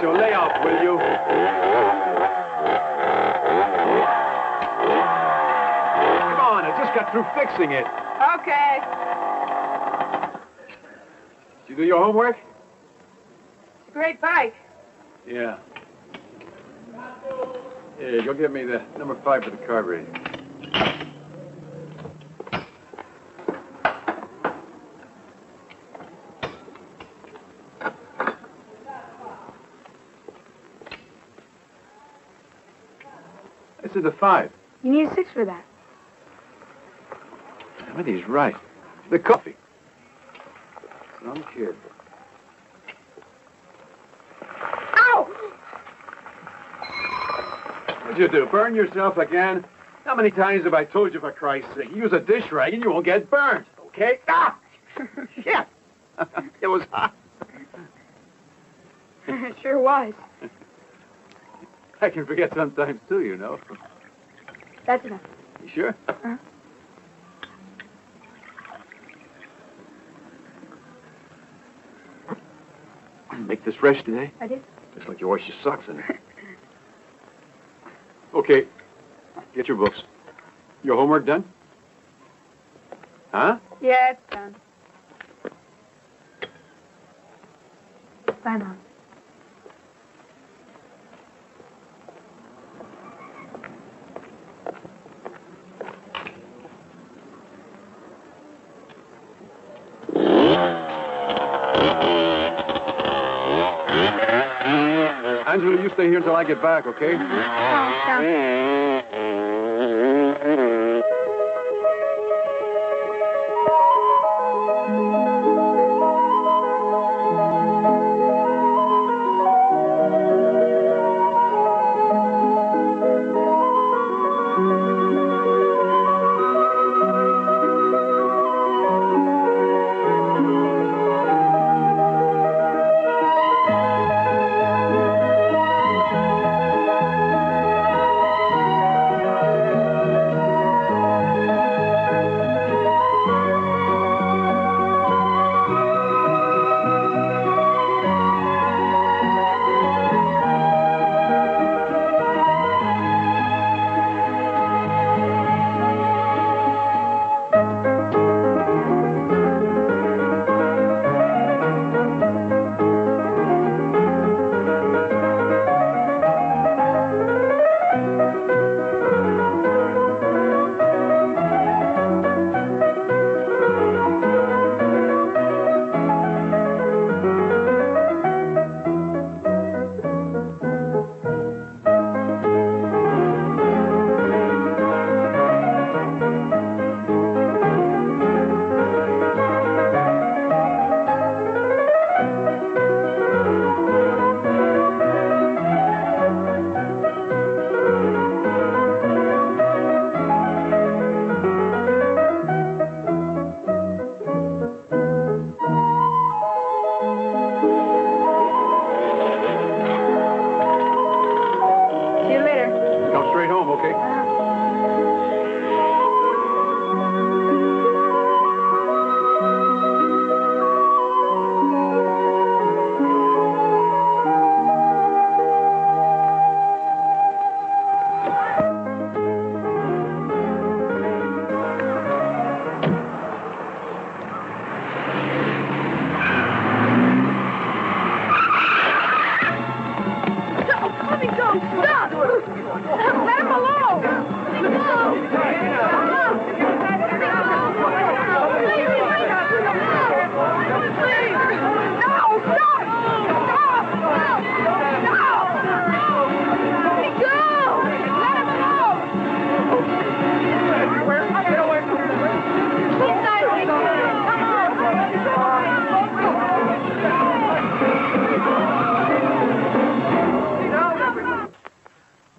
Ernesto, lay off, will you? Come on, I just got through fixing it. Okay. Did you do your homework? It's a great bike. Yeah. Here, go get me the number 5 for the carburetor. This is the 5. You need a 6 for that. I mean, he's right. The coffee. Some kid. Ow! What'd you do, burn yourself again? How many times have I told you, for Christ's sake, use a dish rag and you won't get burned, okay? Ah! Shit! It was hot. It sure was. I can forget sometimes, too, you know. That's enough. You sure? Uh-huh. Make this fresh today? I did. Just like you wash your socks in it. Okay. Get your books. Your homework done? Huh? Yeah, it's done. Bye, Mom. Angela, you stay here until I get back, okay? Oh, yeah.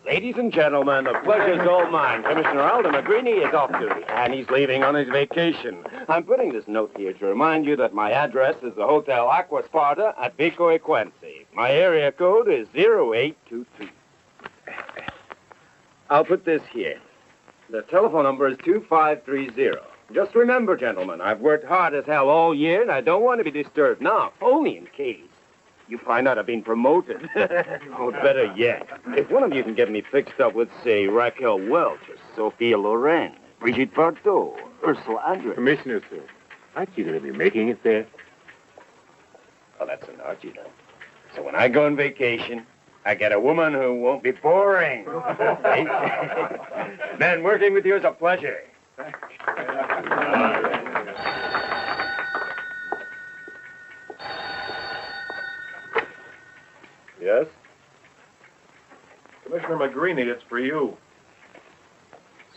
Ladies and gentlemen, the pleasure's all mine. Commissioner Aldo Magrini is off duty, and he's leaving on his vacation. I'm putting this note here to remind you that my address is the Hotel Aqua Sparta at Vico Equense. My area code is 0822. I'll put this here. The telephone number is 2530. Just remember, gentlemen, I've worked hard as hell all year, and I don't want to be disturbed now, only in case. you find out I've been promoted. Or better yet, if one of you can get me fixed up with, say, Raquel Welch, or Sophia Loren, Brigitte Bardot, Ursula Andress. Commissioner, sir, aren't you going to be making it there? Oh, that's an Archie, then. So when I go on vacation, I get a woman who won't be boring. Man, working with you is a pleasure. Yes? Commissioner McGreeny, it's for you.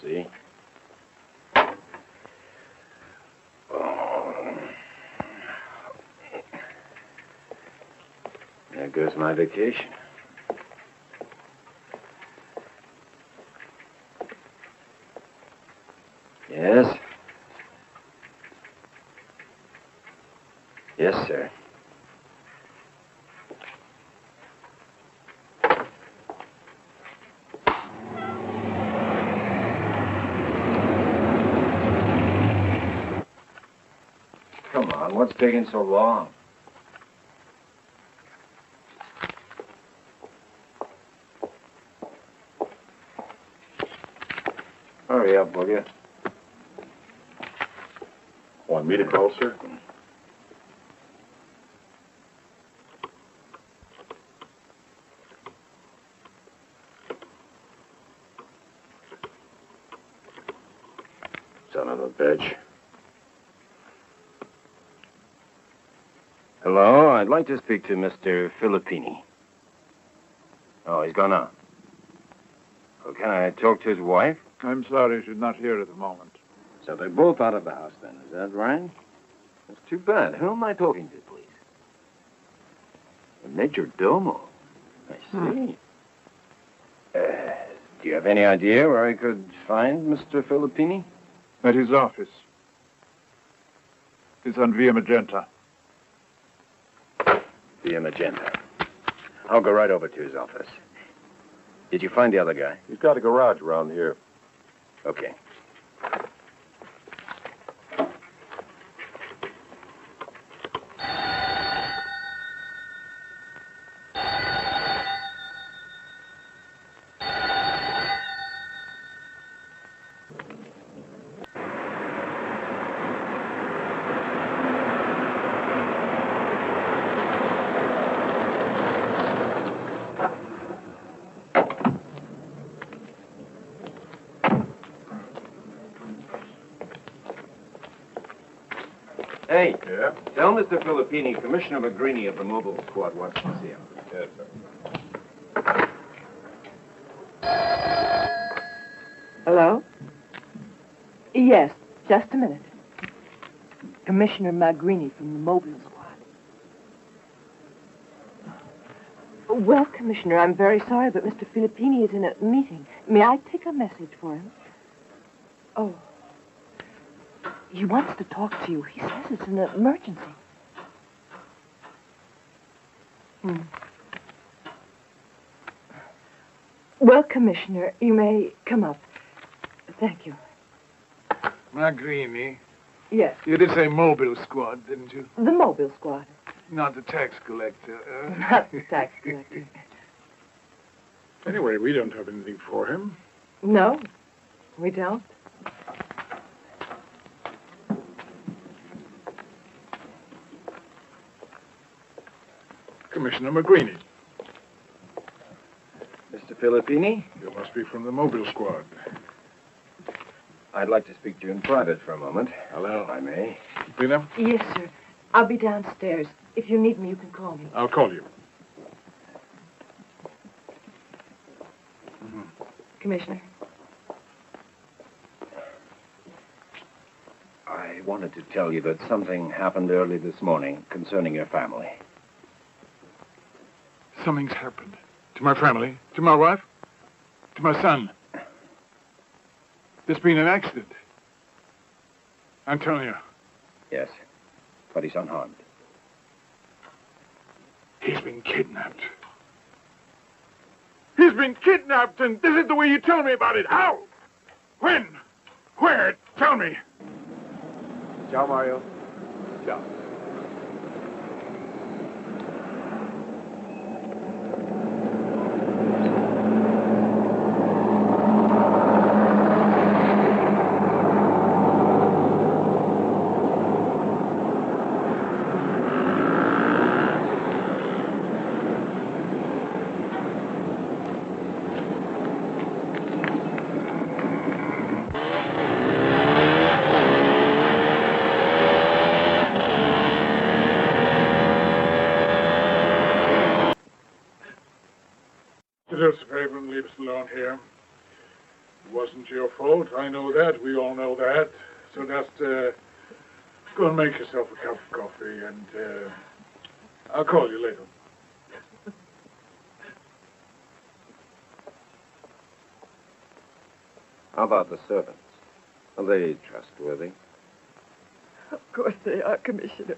See? There goes my vacation. Yes? Yes, sir. Come on, what's taking so long? Hurry up, will you? Want me to call, sir? Son of a bitch. Hello, I'd like to speak to Mr. Filippini. Oh, he's gone out. Well, can I talk to his wife? I'm sorry she's not here at the moment. So they're both out of the house, then. Is that right? That's too bad. Who am I talking to, please? The Major Domo. I see. Do you have any idea where I could find Mr. Filippini? At his office. It's on Via Magenta. Via Magenta. I'll go right over to his office. Did you find the other guy? He's got a garage around here. Okay. Hey. Yeah? Tell Mr. Filippini, Commissioner McGreeny of the Mobile Squad wants to see him. Yes, sir. Hello? Yes, just a minute. Commissioner Magrini from the Mobile Squad. Well, Commissioner, I'm very sorry, but Mr. Filippini is in a meeting. May I take a message for him? Oh. He wants to talk to you. He says it's an emergency. Well, Commissioner, you may come up. Thank you. Magrini. Yes, You did say Mobile Squad, didn't you? the Mobile Squad. Not the tax collector. Not the tax collector. Anyway, we don't have anything for him. No, we don't. Commissioner McGreeny. Mr. Filippini, You must be from the Mobile Squad. I'd like to speak to you in private for a moment. Hello. If I may. Irina, Yes, sir. I'll be downstairs. If you need me, you can call me. I'll call you. Commissioner. I wanted to tell you that something happened early this morning concerning your family. Something's happened. To my family, to my wife, to my son. There's been an accident. Antonio, Yes, but he's unharmed. he's been kidnapped. He's been kidnapped, and this is the way you tell me about it. How? When? Where? Tell me. Ciao, Mario. Ciao. wasn't your fault. I know that. We all know that. So just go and make yourself a cup of coffee, and I'll call you later. How about the servants? Are they trustworthy? Of course they are, Commissioner.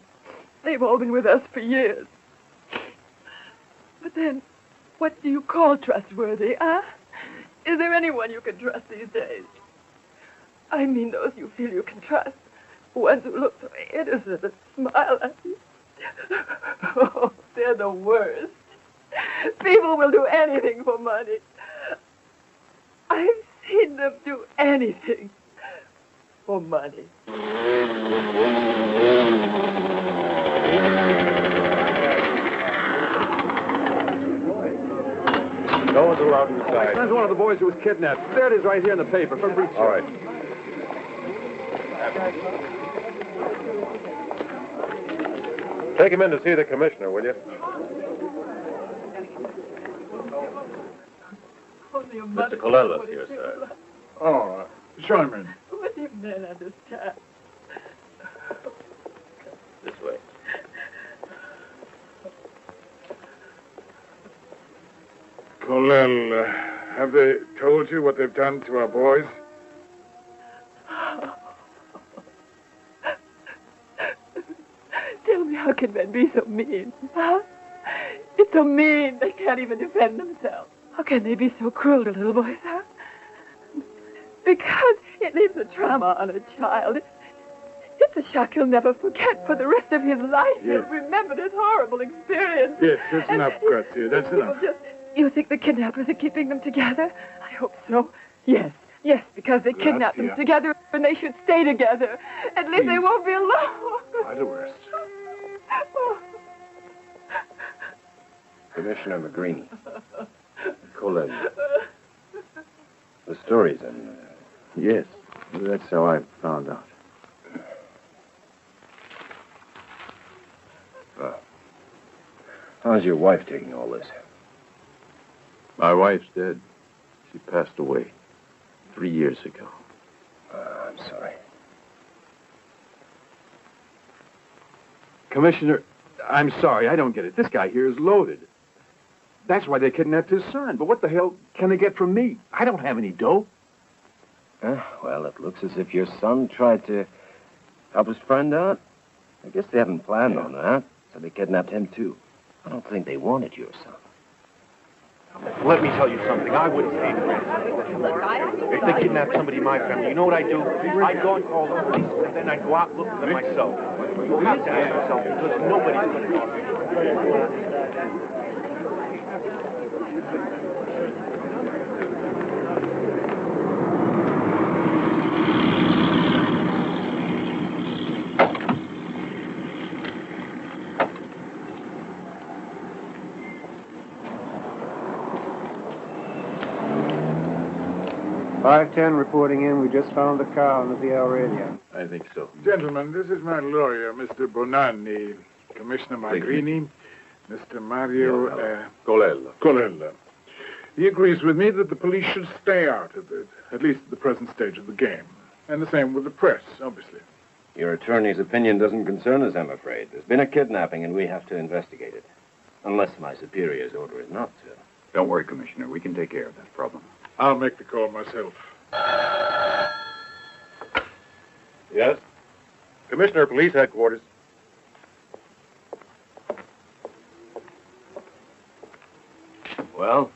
They've all been with us for years. But then, what do you call trustworthy, huh? Is there anyone you can trust these days? I mean those you feel you can trust. Ones who look so innocent and smile at you. Oh, they're the worst. People will do anything for money. I've seen them do anything for money. No one's allowed inside. That's one of the boys who was kidnapped. There it is right here in the paper. Fabrizio. All right. Take him in to see the commissioner, will you? Mr. Colella's here, sir. Oh, show him in. What do you men understand? This way. Colel, have they told you what they've done to our boys? Tell me, how can men be so mean? Huh? It's so mean they can't even defend themselves. How can they be so cruel to little boys, huh? Because it leaves a trauma on a child. It's a shock he'll never forget for the rest of his life. Yes. He'll remember this horrible experience. Yes, that's enough, Grazie. That's enough. You think the kidnappers are keeping them together? I hope so. Yes, because they kidnapped them together and they should stay together. At least they won't be alone. By the worst. Commissioner Magrini. Colella. The story's in... Yes, that's how I found out. How's your wife taking all this? My wife's dead. She passed away 3 years ago. I'm sorry. Commissioner, I'm sorry. I don't get it. This guy here is loaded. That's why they kidnapped his son. But what the hell can they get from me? I don't have any dough. Well, it looks as if your son tried to help his friend out. I guess they haven't planned on that, so they kidnapped him, too. I don't think they wanted your son. Let me tell you something. I wouldn't say it. If they kidnapped somebody in my family, you know what I'd do? I'd go and call the police, and then I'd go out and look for them myself. You have to ask yourself, because nobody's going to talk to you. .510 reporting in. We just found the car on the Via Aurelia. I think so. Gentlemen, this is my lawyer, Mr. Bonanni, Commissioner Magrini, Mr. Mario Colella. He agrees with me that the police should stay out of it, at least at the present stage of the game. And the same with the press, obviously. Your attorney's opinion doesn't concern us, I'm afraid. There's been a kidnapping, and we have to investigate it. Unless my superior's order is not to. Don't worry, Commissioner. We can take care of that problem. I'll make the call myself. Yes? Commissioner, Police Headquarters. Well?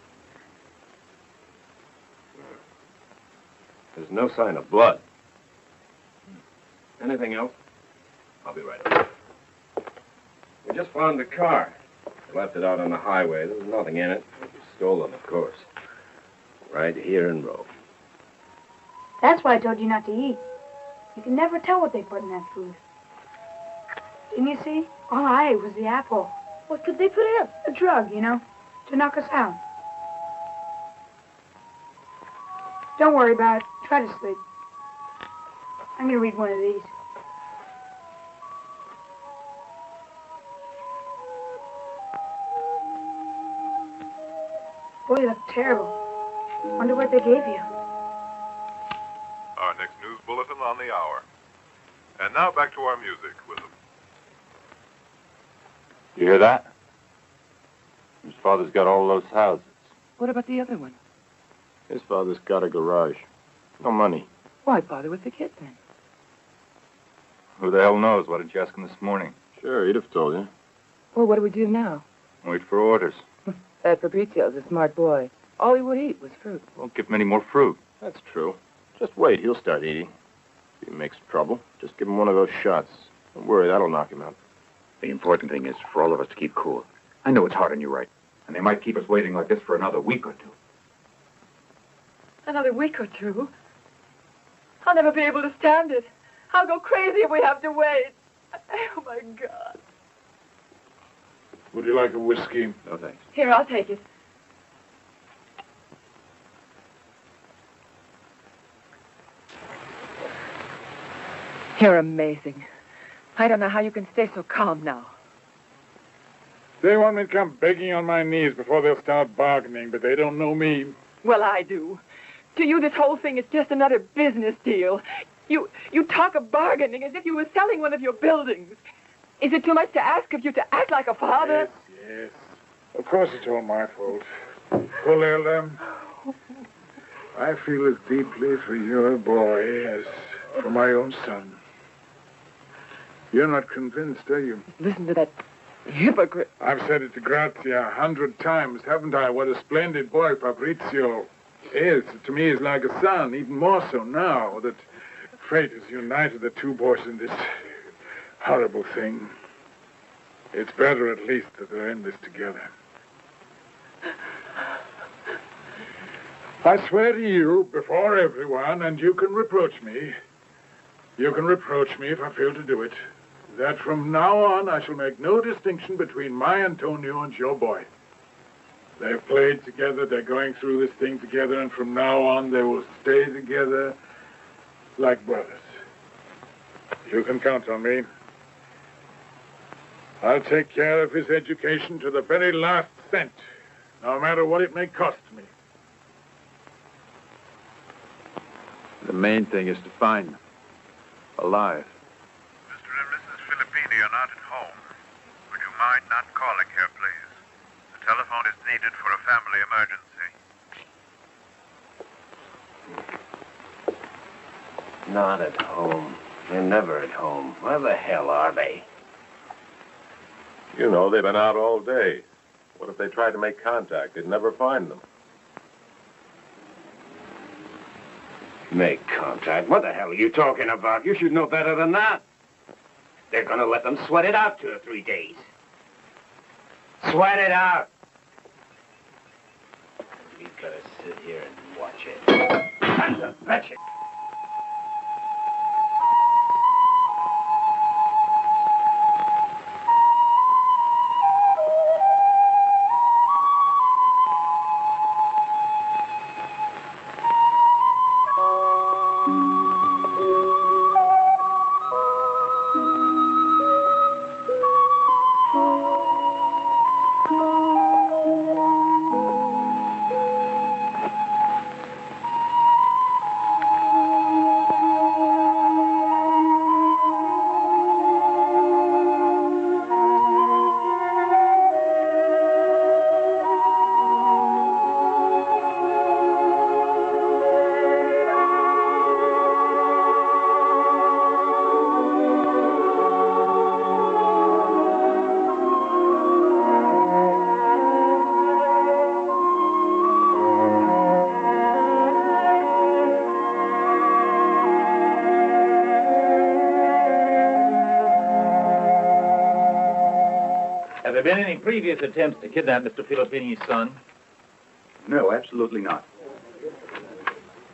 There's no sign of blood. Anything else? I'll be right up. We just found the car. We left it out on the highway. There was nothing in it. It was stolen, of course. Right here in Rome. That's why I told you not to eat. You can never tell what they put in that food. Didn't you see? All I ate was the apple. What could they put in? A drug, you know, to knock us out. Don't worry about it. Try to sleep. I'm going to read one of these. Boy, you look terrible. Wonder what they gave you. bulletin on the hour. And now back to our music with them. You hear that? His father's got all those houses. What about the other one? His father's got a garage. No money. Why bother with the kid then? Who the hell knows? Why didn't you ask him this morning? Sure, he'd have told you. Well, what do we do now? Wait for orders. That Fabrizio's a smart boy. All he would eat was fruit. Won't give him any more fruit. That's true. Just wait, he'll start eating. If he makes trouble, just give him one of those shots. Don't worry, that'll knock him out. The important thing is for all of us to keep cool. I know it's hard on you, right? And they might keep us waiting like this for another week or two. Another week or two? I'll never be able to stand it. I'll go crazy if we have to wait. Oh, my God. Would you like a whiskey? No, thanks. Here, I'll take it. You're amazing. I don't know how you can stay so calm now. They want me to come begging on my knees before they'll start bargaining, but they don't know me. Well, I do. To you, this whole thing is just another business deal. You talk of bargaining as if you were selling one of your buildings. Is it too much to ask of you to act like a father? Yes. Of course it's all my fault. Colella, I feel as deeply for your boy as for my own son. You're not convinced, are you? Listen to that hypocrite. I've said it to Grazia 100 times, haven't I? What a splendid boy Fabrizio is. To me, he's like a son, even more so now that fate has united the two boys in this horrible thing. It's better, at least, that they're in this together. I swear to you, before everyone, and you can reproach me. You can reproach me if I fail to do it. That from now on, I shall make no distinction between my Antonio and your boy. They've played together, they're going through this thing together, and from now on, they will stay together like brothers. You can count on me. I'll take care of his education to the very last cent, no matter what it may cost me. The main thing is to find them. Alive. Mr. and Mrs. Filippini are not at home. Would you mind not calling here, please? The telephone is needed for a family emergency. Not at home. They're never at home. Where the hell are they? You know, they've been out all day. What if they tried to make contact? They'd never find them. Make contact? What the hell are you talking about? You should know better than that. They're going to let them sweat it out 2 or 3 days. Sweat it out. We've got to sit here and watch it. And to fetch it. Have there been any previous attempts to kidnap Mr. Filippini's son? No, absolutely not.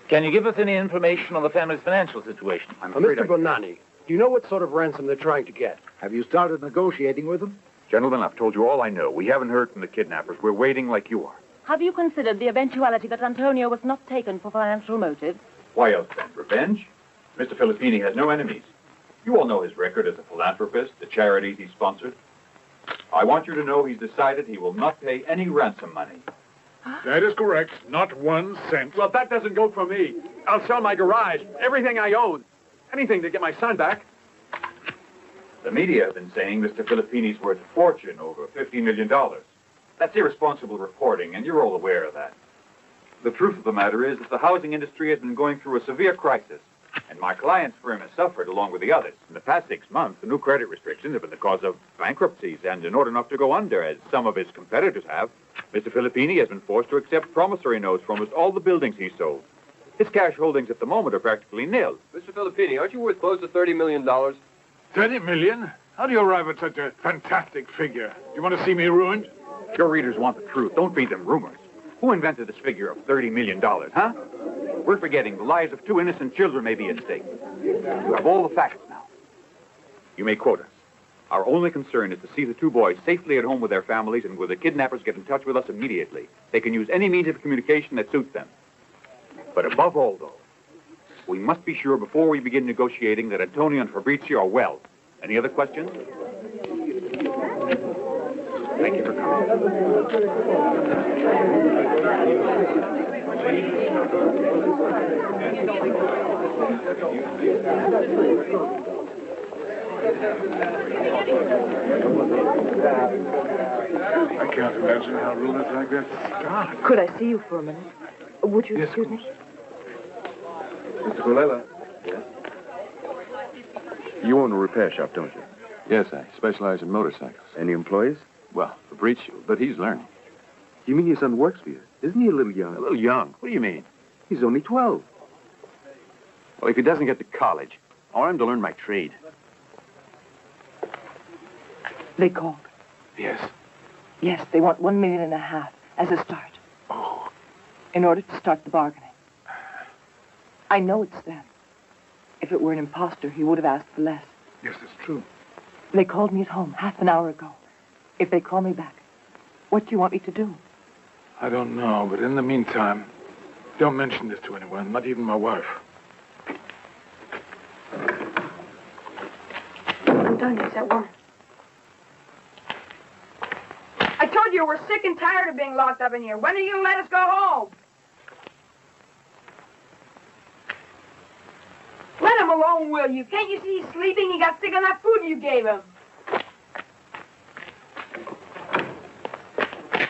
Can you give us any information on the family's financial situation? I'm afraid Mr. Bonanni, do you know what sort of ransom they're trying to get? Have you started negotiating with them? Gentlemen, I've told you all I know. We haven't heard from the kidnappers. We're waiting like you are. Have you considered the eventuality that Antonio was not taken for financial motives? Why else then? Revenge? Mr. Filippini has no enemies. You all know his record as a philanthropist, the charities he sponsored. I want you to know he's decided he will not pay any ransom money. That is correct. Not 1 cent. Well, that doesn't go for me. I'll sell my garage, everything I own. Anything to get my son back. The media have been saying Mr. Filippini's worth a fortune, over $50 million. That's irresponsible reporting, and you're all aware of that. The truth of the matter is that the housing industry has been going through a severe crisis, and my client's firm has suffered along with the others. In the past 6 months, the new credit restrictions have been the cause of bankruptcies, and in order not to go under, as some of his competitors have, Mr. Filippini has been forced to accept promissory notes for almost all the buildings he sold. His cash holdings at the moment are practically nil. Mr. Filippini, aren't you worth close to $30 million? 30 million? How do you arrive at such a fantastic figure? You want to see me ruined? Your readers want the truth. Don't feed them rumors. Who invented this figure of $30 million, huh? We're forgetting the lives of 2 innocent children may be at stake. You have all the facts now. You may quote us. Our only concern is to see the 2 boys safely at home with their families, and will the kidnappers get in touch with us immediately. They can use any means of communication that suits them. But above all, though, we must be sure before we begin negotiating that Antonio and Fabrizio are well. Any other questions? Thank you for coming. I can't imagine how rumors like that start. Could I see you for a minute? Would you excuse me? Mr. Colella. Yes? You own a repair shop, don't you? Yes, I specialize in motorcycles. Any employees? Well, Fabrizio, but he's learning. You mean your son works for you? Isn't he a little young? A little young? What do you mean? He's only 12. Well, if he doesn't get to college, I want him to learn my trade. They called. Yes. Yes, they want $1.5 million as a start. Oh. In order to start the bargaining. I know it's them. If it were an imposter, he would have asked for less. Yes, that's true. They called me at home half an hour ago. If they call me back, what do you want me to do? I don't know, but in the meantime, don't mention this to anyone, not even my wife. Antonio's that woman. I told you we're sick and tired of being locked up in here. When are you going to let us go home? Let him alone, will you? Can't you see he's sleeping? He got sick on that food you gave him.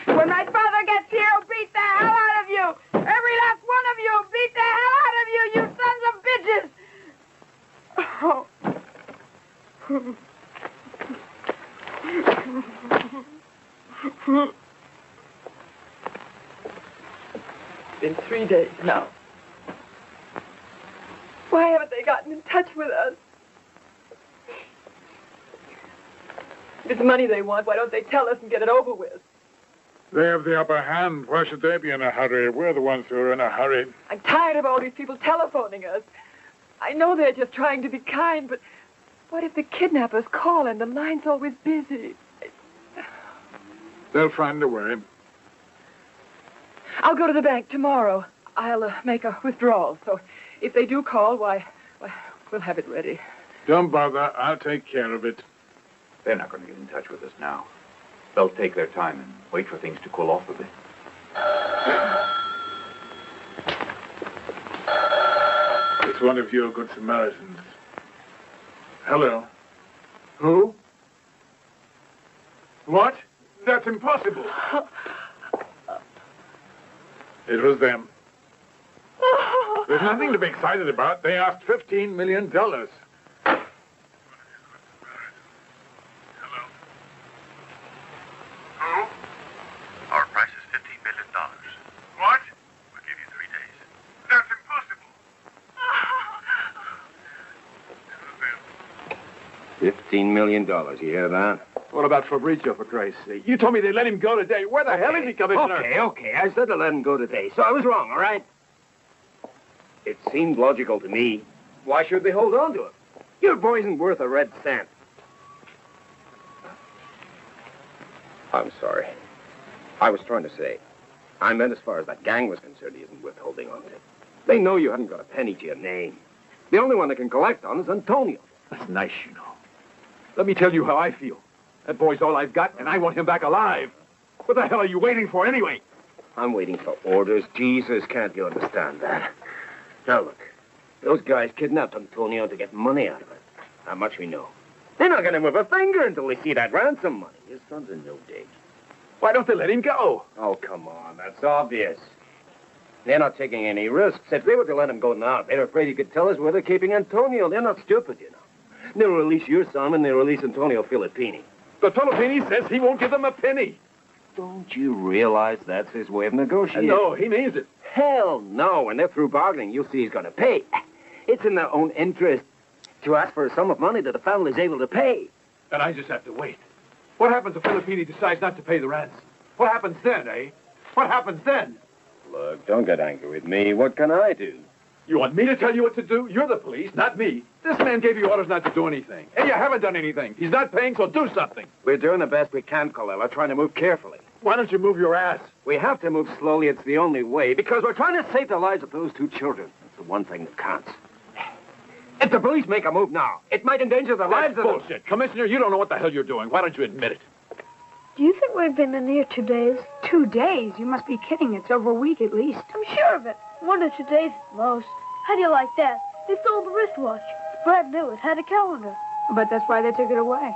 When my father gets here, he'll beat the hell out of you. Every last one of you will beat the hell out of you, you sons of bitches. Oh. Been 3 days now. Why haven't they gotten in touch with us? If it's money they want, why don't they tell us and get it over with? They have the upper hand. Why should they be in a hurry? We're the ones who are in a hurry. I'm tired of all these people telephoning us. I know they're just trying to be kind, but what if the kidnappers call and the line's always busy? They'll find a way. I'll go to the bank tomorrow. I'll make a withdrawal, so if they do call, why, we'll have it ready. Don't bother. I'll take care of it. They're not going to get in touch with us now. They'll take their time and wait for things to cool off a bit. It's one of your good Samaritans. Hello. Who? What? That's impossible. It was them. There's nothing to be excited about. They asked $15 million. Hello? Who? Our price is $15 million. What? We'll give you 3 days. That's impossible. $15 million, you hear that? What about Fabrizio, for Christ's sake? You told me they let him go today. Where the hell is he, Commissioner? Okay. I said to let him go today, so I was wrong, all right? It seemed logical to me. Why should they hold on to him? Your boy isn't worth a red cent. I'm sorry. I was trying to say, I meant as far as that gang was concerned, he isn't worth holding on to. They know you haven't got a penny to your name. The only one that can collect on is Antonio. That's nice, you know. Let me tell you how I feel. That boy's all I've got, and I want him back alive. What the hell are you waiting for, anyway? I'm waiting for orders. Jesus, can't you understand that? Now, look. Those guys kidnapped Antonio to get money out of it. How much we know. They're not going to move a finger until they see that ransom money. His son's in no dig. Why don't they let him go? Oh, come on. That's obvious. They're not taking any risks. If they were to let him go now, they're afraid he could tell us where they're keeping Antonio. They're not stupid, you know. They'll release your son and they'll release Antonio Filippini. But Filippini says he won't give them a penny. Don't you realize that's his way of negotiating? No, he means it. Hell no. When they're through bargaining, you'll see he's going to pay. It's in their own interest to ask for a sum of money that the family's able to pay. And I just have to wait. What happens if Filippini decides not to pay the ransom? What happens then, eh? What happens then? Look, don't get angry with me. What can I do? You want me to tell you what to do? You're the police, not me. This man gave you orders not to do anything. And you haven't done anything. He's not paying, so do something. We're doing the best we can, Colella, trying to move carefully. Why don't you move your ass? We have to move slowly. It's the only way, because we're trying to save the lives of those two children. That's the one thing that counts. If the police make a move now, it might endanger the lives of... bullshit. Commissioner, you don't know what the hell you're doing. Why don't you admit it? Do you think we've been in here 2 days? 2 days? You must be kidding. It's over a week at least. I'm sure of it. 1 or 2 days at most. How do you like that? They stole the wristwatch. Brad knew it. Had a calendar. But that's why they took it away.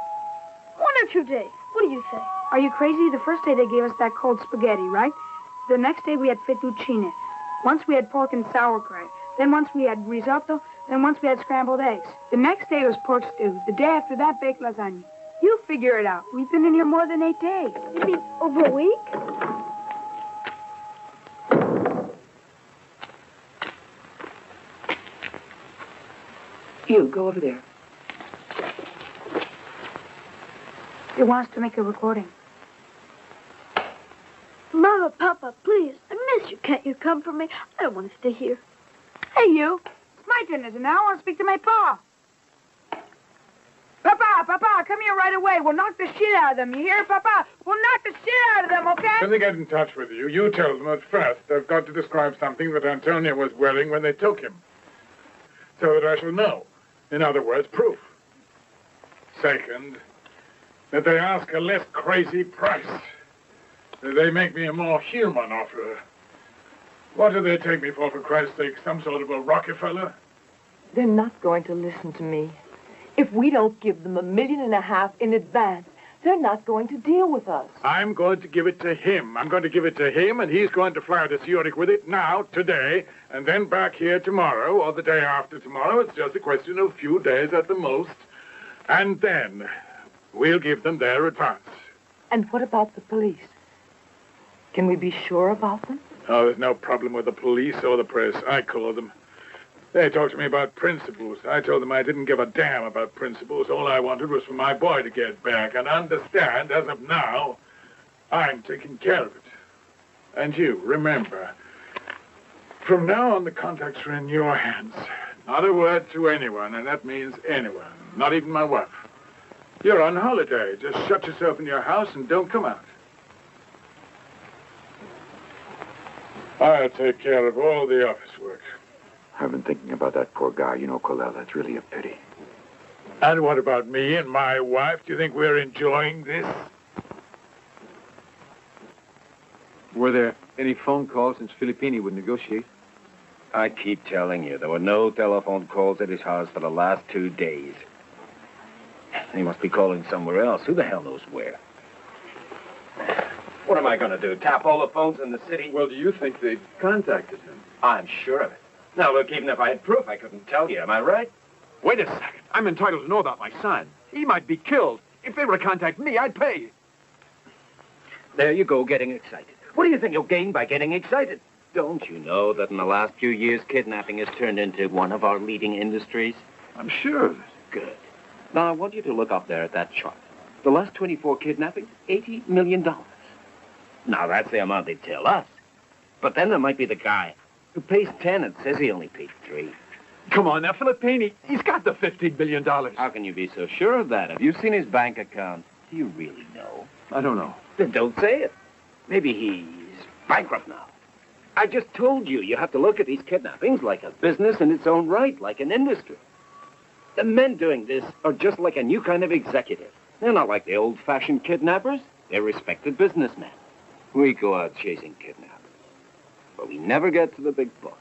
1 or 2 days. What do you say? Are you crazy? The first day they gave us that cold spaghetti, right? The next day we had fettuccine. Once we had pork and sauerkraut. Then once we had risotto. Then once we had scrambled eggs. The next day was pork stew. The day after that, baked lasagna. You figure it out. We've been in here more than 8 days. You mean over a week? You, go over there. He wants to make a recording. Mama, Papa, please. I miss you. Can't you come for me? I don't want to stay here. Hey, you. It's my turn, isn't it? I want to speak to my pa. Papa, come here right away. We'll knock the shit out of them. You hear, Papa? We'll knock the shit out of them, okay? When they get in touch with you, you tell them at first they've got to describe something that Antonio was wearing when they took him. So that I shall know. In other words, proof. Second, that they ask a less crazy price. That they make me a more human offer. What do they take me for Christ's sake? Some sort of a Rockefeller? They're not going to listen to me. If we don't give them $1.5 million in advance, they're not going to deal with us. I'm going to give it to him. I'm going to give it to him, and he's going to fly to Zurich with it now, today, and then back here tomorrow, or the day after tomorrow. It's just a question of a few days at the most. And then we'll give them their advance. And what about the police? Can we be sure about them? Oh, there's no problem with the police or the press. I call them. They talked to me about principles. I told them I didn't give a damn about principles. All I wanted was for my boy to get back and understand, as of now, I'm taking care of it. And you, remember, from now on, the contracts are in your hands. Not a word to anyone, and that means anyone, not even my wife. You're on holiday. Just shut yourself in your house and don't come out. I'll take care of all the office work. I've been thinking about that poor guy. You know, Colella, it's really a pity. And what about me and my wife? Do you think we're enjoying this? Were there any phone calls since Filippini would negotiate? I keep telling you, there were no telephone calls at his house for the last 2 days. He must be calling somewhere else. Who the hell knows where? What am I going to do? Tap all the phones in the city? Well, do you think they contacted him? I'm sure of it. Now, look, even if I had proof, I couldn't tell you. Am I right? Wait a second. I'm entitled to know about my son. He might be killed. If they were to contact me, I'd pay. There you go, getting excited. What do you think you'll gain by getting excited? Don't you know that in the last few years, kidnapping has turned into one of our leading industries? I'm sure of it. Good. Now, I want you to look up there at that chart. The last 24 kidnappings, $80 million. Now, that's the amount they tell us. But then there might be the guy who pays 10 and says he only paid 3. Come on now, Filippini. He's got the $15 million. How can you be so sure of that? Have you seen his bank account? Do you really know? I don't know. Then don't say it. Maybe he's bankrupt now. I just told you, you have to look at these kidnappings like a business in its own right, like an industry. The men doing this are just like a new kind of executive. They're not like the old-fashioned kidnappers. They're respected businessmen. We go out chasing kidnappers. but we never get to the big boss.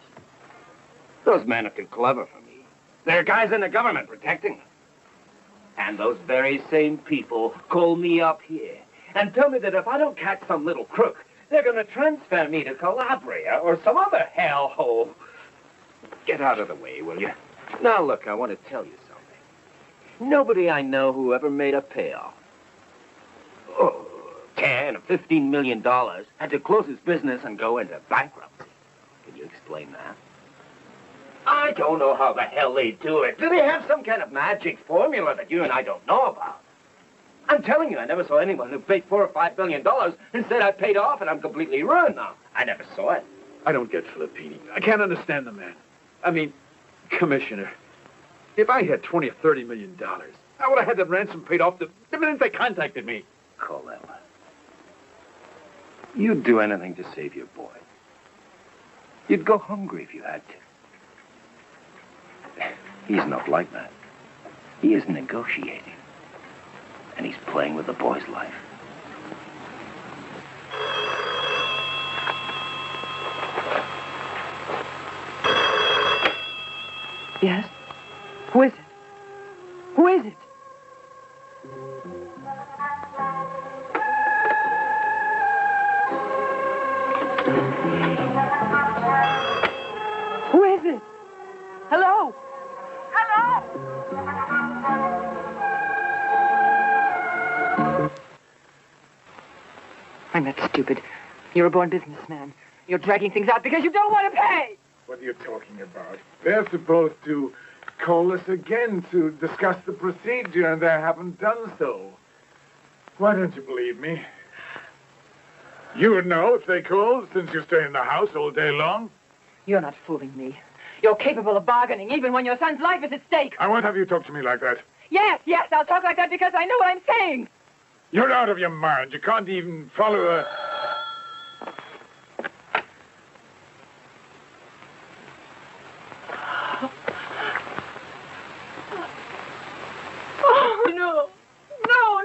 Those men are too clever for me. There are guys in the government protecting them. And those very same people call me up here and tell me that if I don't catch some little crook, they're going to transfer me to Calabria or some other hellhole. Get out of the way, will you? Now, look, I want to tell you something. Nobody I know who ever made a payoff. Oh, 10 or $15 million had to close his business and go into bankruptcy. Can you explain that? I don't know how the hell they do it. Do they have some kind of magic formula that you and I don't know about? I'm telling you, I never saw anyone who paid $4 or $5 billion and said I paid off and I'm completely ruined now. I never saw it. I don't get Filippini. I can't understand the man. I mean, Commissioner, if I had 20 or $30 million, I would have had that ransom paid off the minute they contacted me. Colella, you'd do anything to save your boy. You'd go hungry if you had to. He's not like that. He is negotiating. And he's playing with the boy's life. Yes? Who is it? Who is it? Who is it? Hello? Hello? I'm not stupid. You're a born businessman. You're dragging things out because you don't want to pay. What are you talking about? They're supposed to call us again to discuss the procedure, and they haven't done so. Why don't you believe me? You would know if they called, since you stay in the house all day long. You're not fooling me. You're capable of bargaining, even when your son's life is at stake. I won't have you talk to me like that. Yes, I'll talk like that because I know what I'm saying. You're out of your mind. You can't even follow a... Oh, no. No.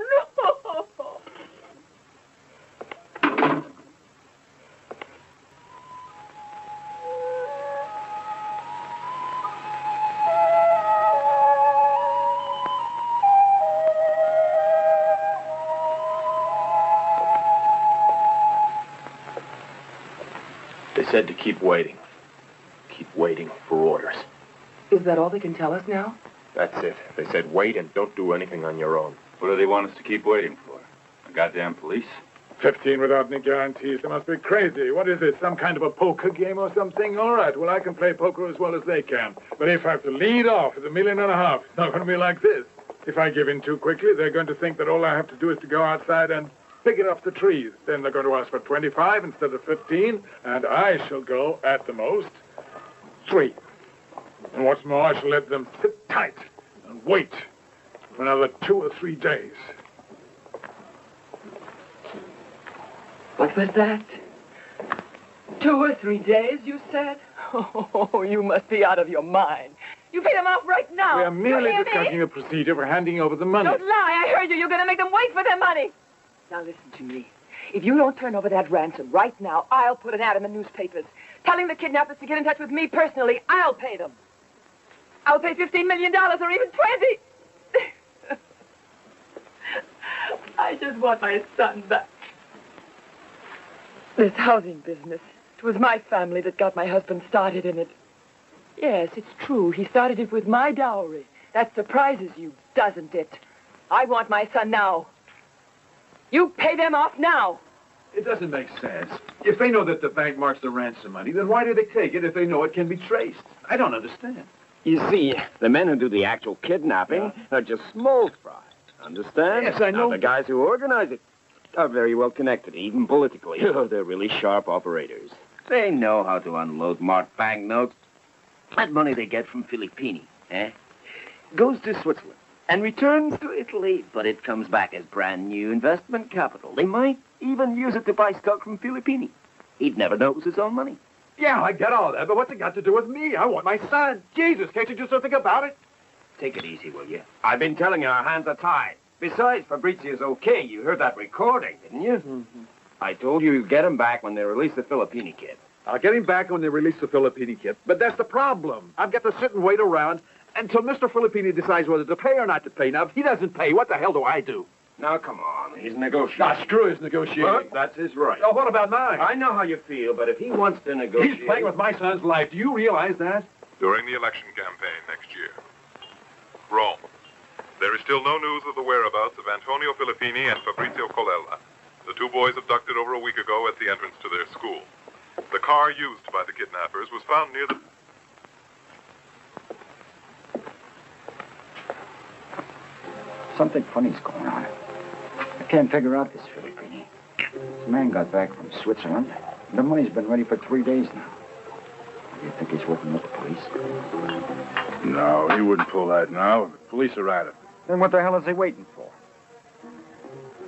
They said to keep waiting. Keep waiting for orders. Is that all they can tell us now? That's it. They said wait and don't do anything on your own. What do they want us to keep waiting for? The goddamn police? 15 without any guarantees. They must be crazy. What is it, some kind of a poker game or something? All right, well, I can play poker as well as they can. But if I have to lead off with $1.5 million, it's not going to be like this. If I give in too quickly, they're going to think that all I have to do is to go outside and pick it off the trees. Then they're going to ask for 25 instead of 15, and I shall go, at the most, 3. And what's more, I shall let them sit tight and wait for another 2 or 3 days. What was that? 2 or 3 days, you said? Oh, you must be out of your mind. You pay them off right now. We are merely discussing the procedure for handing over the money. Don't lie. I heard you. You're going to make them wait for their money. Now listen to me. If you don't turn over that ransom right now, I'll put an ad in the newspapers telling the kidnappers to get in touch with me personally. I'll pay them. I'll pay $15 million or even 20. I just want my son back. This housing business, it was my family that got my husband started in it. Yes, it's true. He started it with my dowry. That surprises you, doesn't it? I want my son now. You pay them off now. It doesn't make sense. If they know that the bank marks the ransom money, then why do they take it if they know it can be traced? I don't understand. You see, the men who do the actual kidnapping are just small fry. Understand? Yes, I know. Now, the guys who organize it are very well connected, even politically. Oh, they're really sharp operators. They know how to unload marked banknotes. That money they get from Filippini, goes to Switzerland and returns to Italy, but it comes back as brand new investment capital. They might even use it to buy stock from Filippini. He'd never know it was his own money. Yeah, I get all that, but what's it got to do with me? I want my son. Jesus, can't you do something about it? Take it easy, will you? I've been telling you our hands are tied. Besides, Fabrizio's okay. You heard that recording, didn't you? Mm-hmm. I told you you'd get him back when they release the Filippini kid. I'll get him back when they release the Filippini kid. But that's the problem. I've got to sit and wait around until Mr. Filippini decides whether to pay or not to pay. Now, if he doesn't pay, what the hell do I do? Now, come on. He's negotiating. Ah, screw his negotiating. But that's his right. Oh, what about mine? I know how you feel, but if he wants to negotiate... He's playing with my son's life. Do you realize that? During the election campaign next year. Rome. There is still no news of the whereabouts of Antonio Filippini and Fabrizio Colella, the two boys abducted over a week ago at the entrance to their school. The car used by the kidnappers was found near the... Something funny's going on. I can't figure out this Filippini. This man got back from Switzerland. The money's been ready for 3 days now. Do you think he's working with the police? No, he wouldn't pull that now. The police are at him. Then what the hell is he waiting for?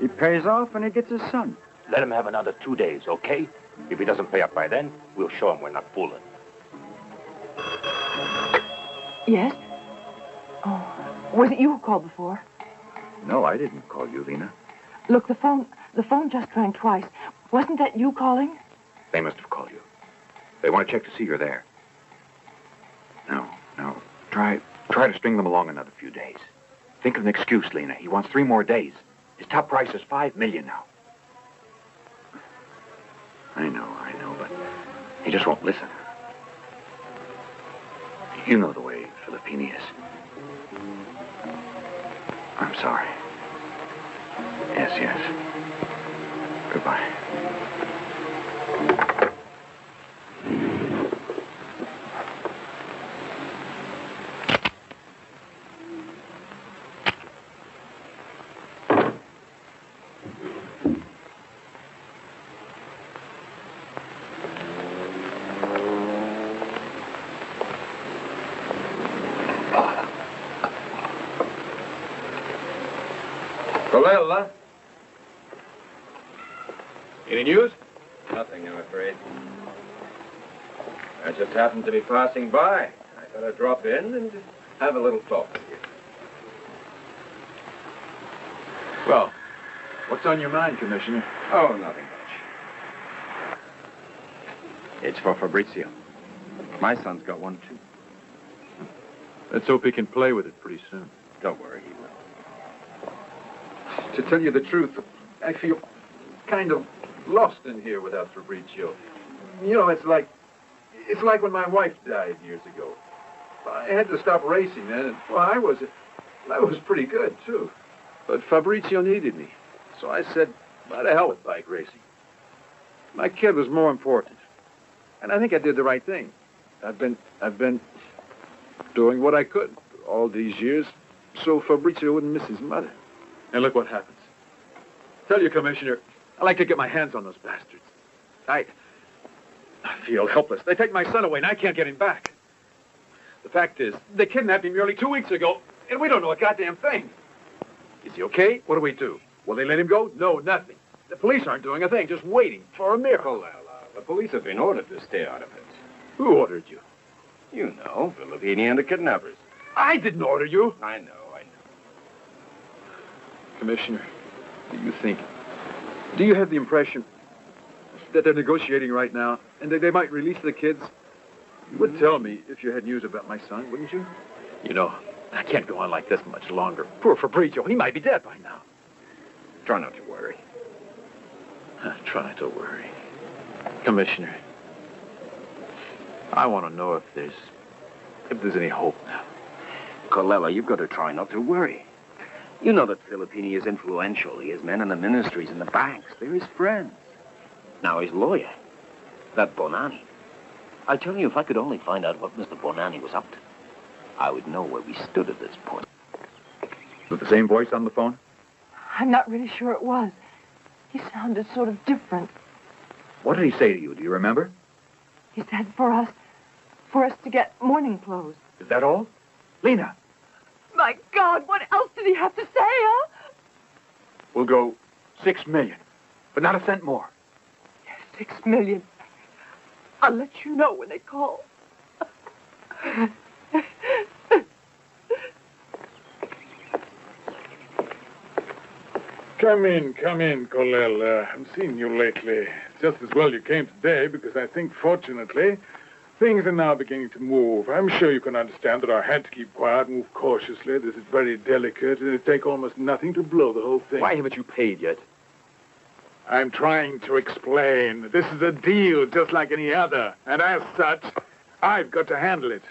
He pays off and he gets his son. Let him have another 2 days, okay? If he doesn't pay up by then, we'll show him we're not fooling. Yes? Oh, was it you who called before? No, I didn't call you, Lena. Look, the phone just rang twice. Wasn't that you calling? They must have called you. They want to check to see you're there. No. Try to string them along another few days. Think of an excuse, Lena. He wants 3 more days. His top price is $5 million now. I know, but he just won't listen. You know the way Filippini is. I'm sorry. Yes. Goodbye. Colella. Any news? Nothing, I'm afraid. I just happened to be passing by. I thought I'd drop in and have a little talk with you. Well, what's on your mind, Commissioner? Oh, nothing much. It's for Fabrizio. My son's got one, too. Let's hope he can play with it pretty soon. Don't worry, he will. To tell you the truth, I feel kind of lost in here without Fabrizio. You know, it's like when my wife died years ago. I had to stop racing then, and well, I was pretty good too. But Fabrizio needed me, so I said, "What the hell with bike racing? My kid was more important, and I think I did the right thing. I've been doing what I could all these years, so Fabrizio wouldn't miss his mother." And look what happens. Tell you, Commissioner, I like to get my hands on those bastards. I feel helpless. They take my son away, and I can't get him back. The fact is, they kidnapped him nearly 2 weeks ago, and we don't know a goddamn thing. Is he okay? What do we do? Will they let him go? No, nothing. The police aren't doing a thing, just waiting for a miracle. The police have been ordered to stay out of it. Who ordered you? You know, Filippini and the kidnappers. I didn't order you. I know. Commissioner, do you have the impression that they're negotiating right now and that they might release the kids? You would tell me if you had news about my son, wouldn't you? You know, I can't go on like this much longer. Poor Fabrizio, he might be dead by now. Try not to worry. Try not to worry. Commissioner, I want to know if there's any hope now. Colella, you've got to try not to worry. You know that Filippini is influential. He has men in the ministries and the banks. They're his friends. Now his lawyer, that Bonanni. I tell you, if I could only find out what Mr. Bonanni was up to, I would know where we stood at this point. Was the same voice on the phone? I'm not really sure it was. He sounded sort of different. What did he say to you? Do you remember? He said for us to get morning clothes. Is that all? Lena! My God, what else did he have to say, huh? We'll go $6 million, but not a cent more. $6 million. I'll let you know when they call. Come in, Colel. I haven't seen you lately. Just as well you came today, because I think, fortunately, things are now beginning to move. I'm sure you can understand that I had to keep quiet, move cautiously. This is very delicate, and it'd take almost nothing to blow the whole thing. Why haven't you paid yet? I'm trying to explain. This is a deal just like any other, and as such, I've got to handle it.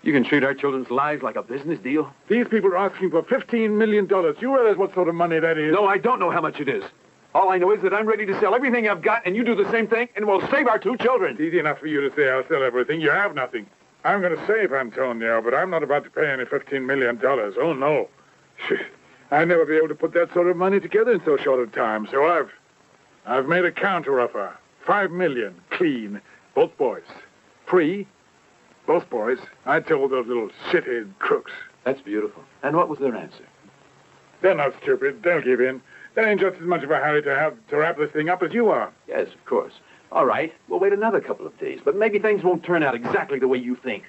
You can treat our children's lives like a business deal? These people are asking for $15 million. You realize what sort of money that is? No, I don't know how much it is. All I know is that I'm ready to sell everything I've got, and you do the same thing, and we'll save our 2 children. It's easy enough for you to say I'll sell everything. You have nothing. I'm going to save Antonio, but I'm not about to pay any $15 million. Oh, no. I'd never be able to put that sort of money together in so short a time, so I've made a counteroffer. $5 million, clean. Both boys. Free. Both boys. I told those little shithead crooks. That's beautiful. And what was their answer? They're not stupid. They'll give in. They're in just as much of a hurry to wrap this thing up as you are. Yes, of course. All right. We'll wait another couple of days, but maybe things won't turn out exactly the way you think.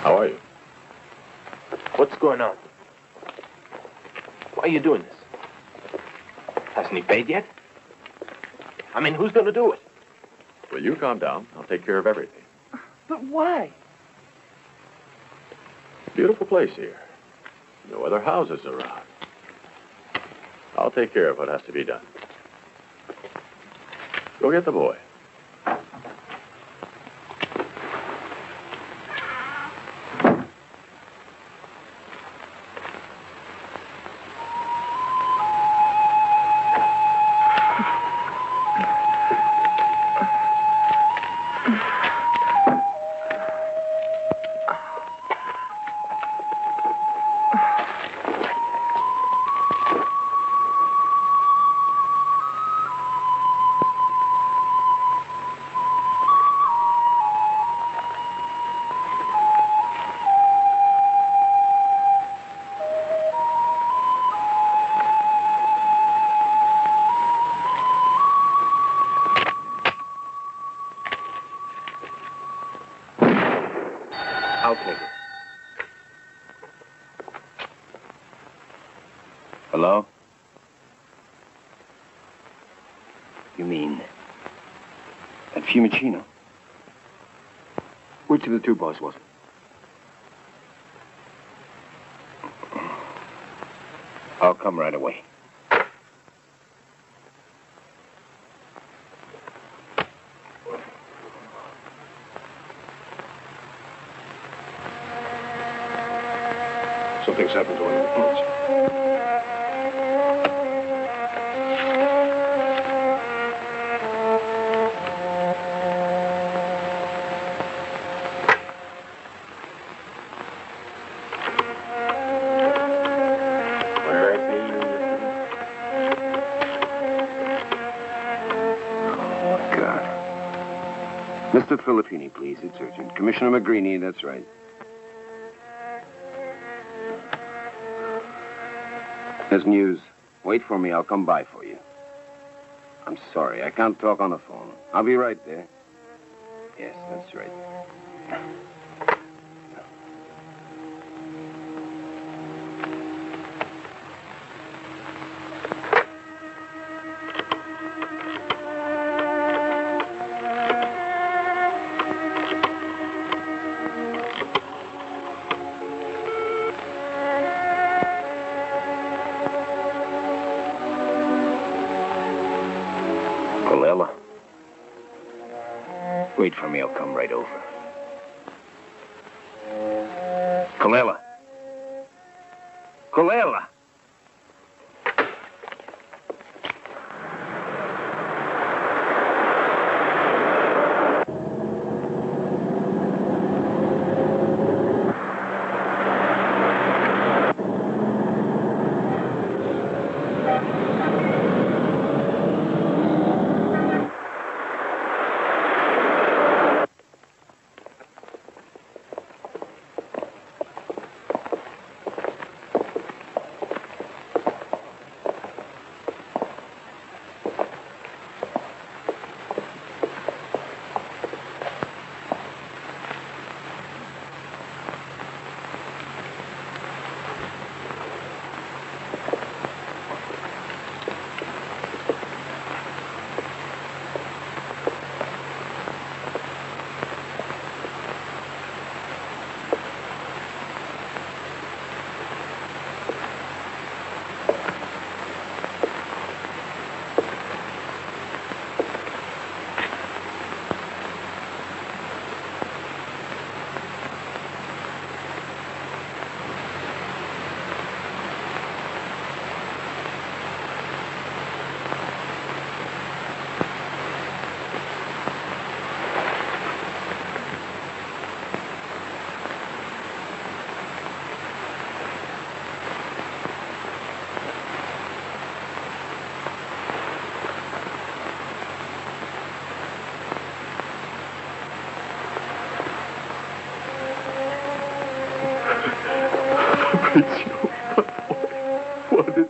How are you? What's going on? Why are you doing this? Hasn't he paid yet? I mean, who's going to do it? Well, you calm down. I'll take care of everything. But why? Beautiful place here. No other houses around. I'll take care of what has to be done. Go get the boy. I'll take it. Hello? You mean at Fiumicino? Which of the 2 boys was it? I'll come right away. Something's happened to one of the boats. Mr. Filippini, please. It's urgent. Commissioner Magrini, that's right. There's news. Wait for me. I'll come by for you. I'm sorry. I can't talk on the phone. I'll be right there. Yes, that's right. Wait for me, I'll come right over. Colella. Colella!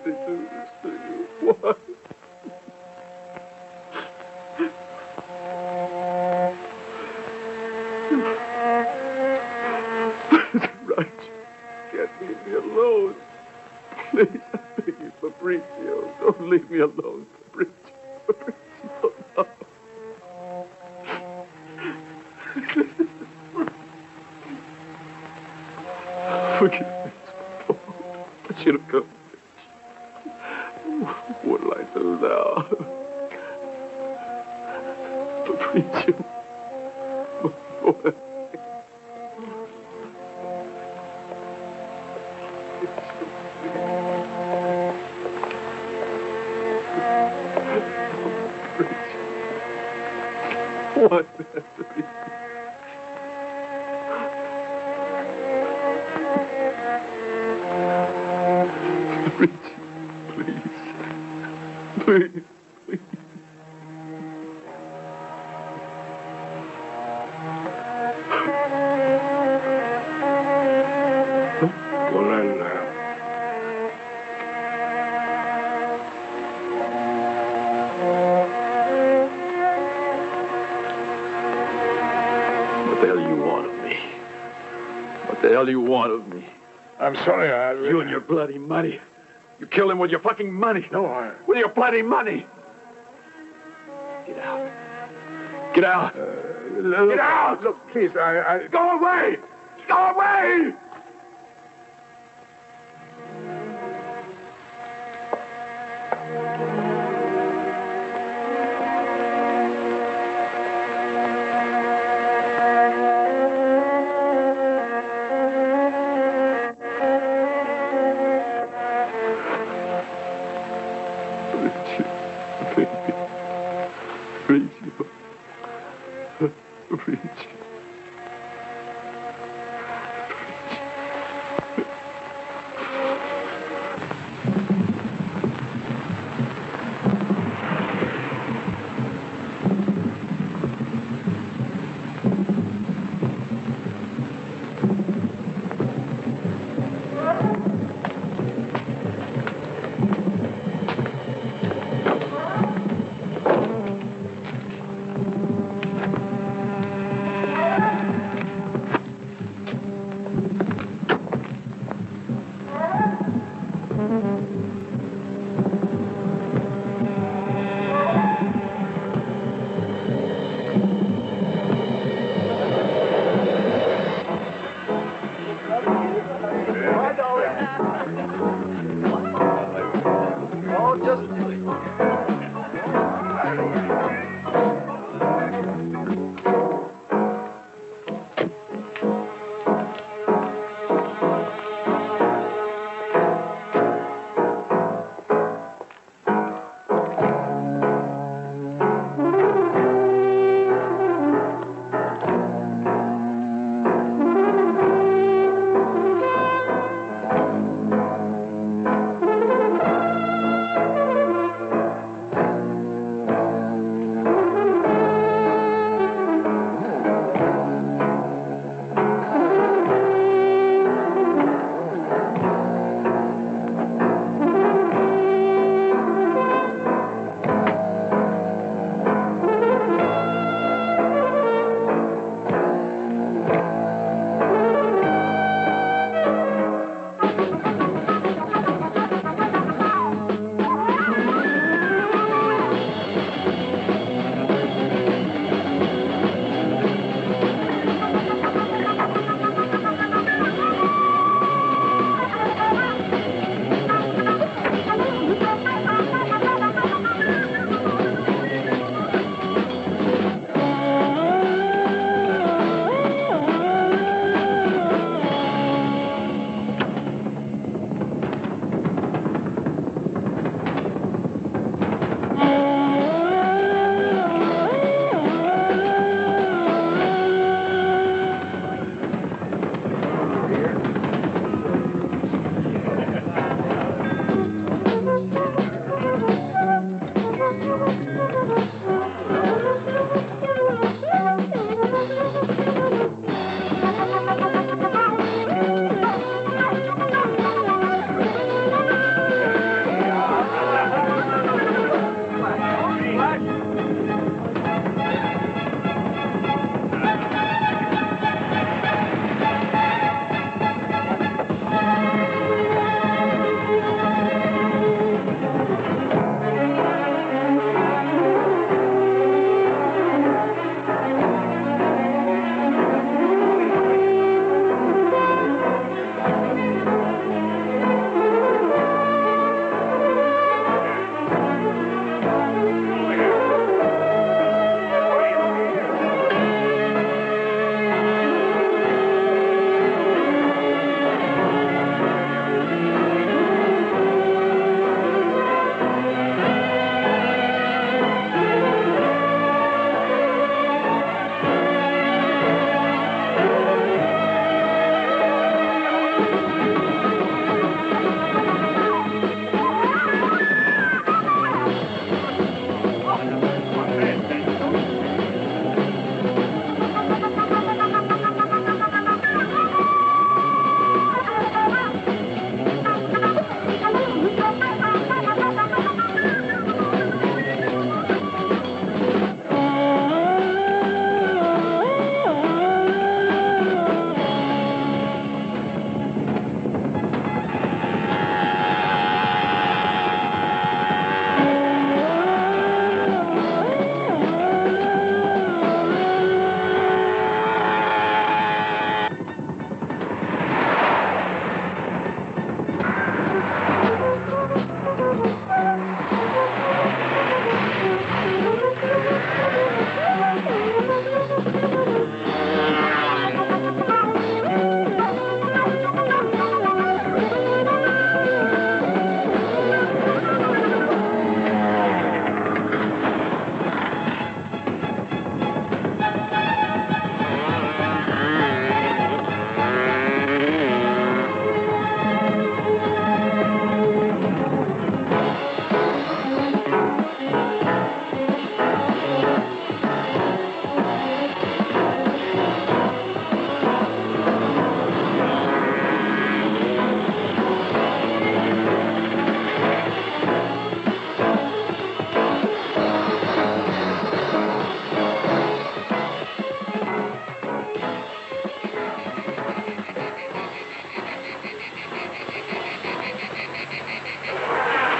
they do this to you? Why? Right. Can't leave me alone. Please, I beg you, Fabrizio. Don't leave me alone, Fabrizio. Fabrizio, no. Forgive me. I should have come. What'll I do now? Fabrizio. My boy. What? Please, please. What the hell do you want of me? What the hell do you want of me? I'm sorry, You and your bloody money. You killed him with your fucking money. No, With your bloody money. Get out. Get out. Get out! Look, please, Go away! Go away!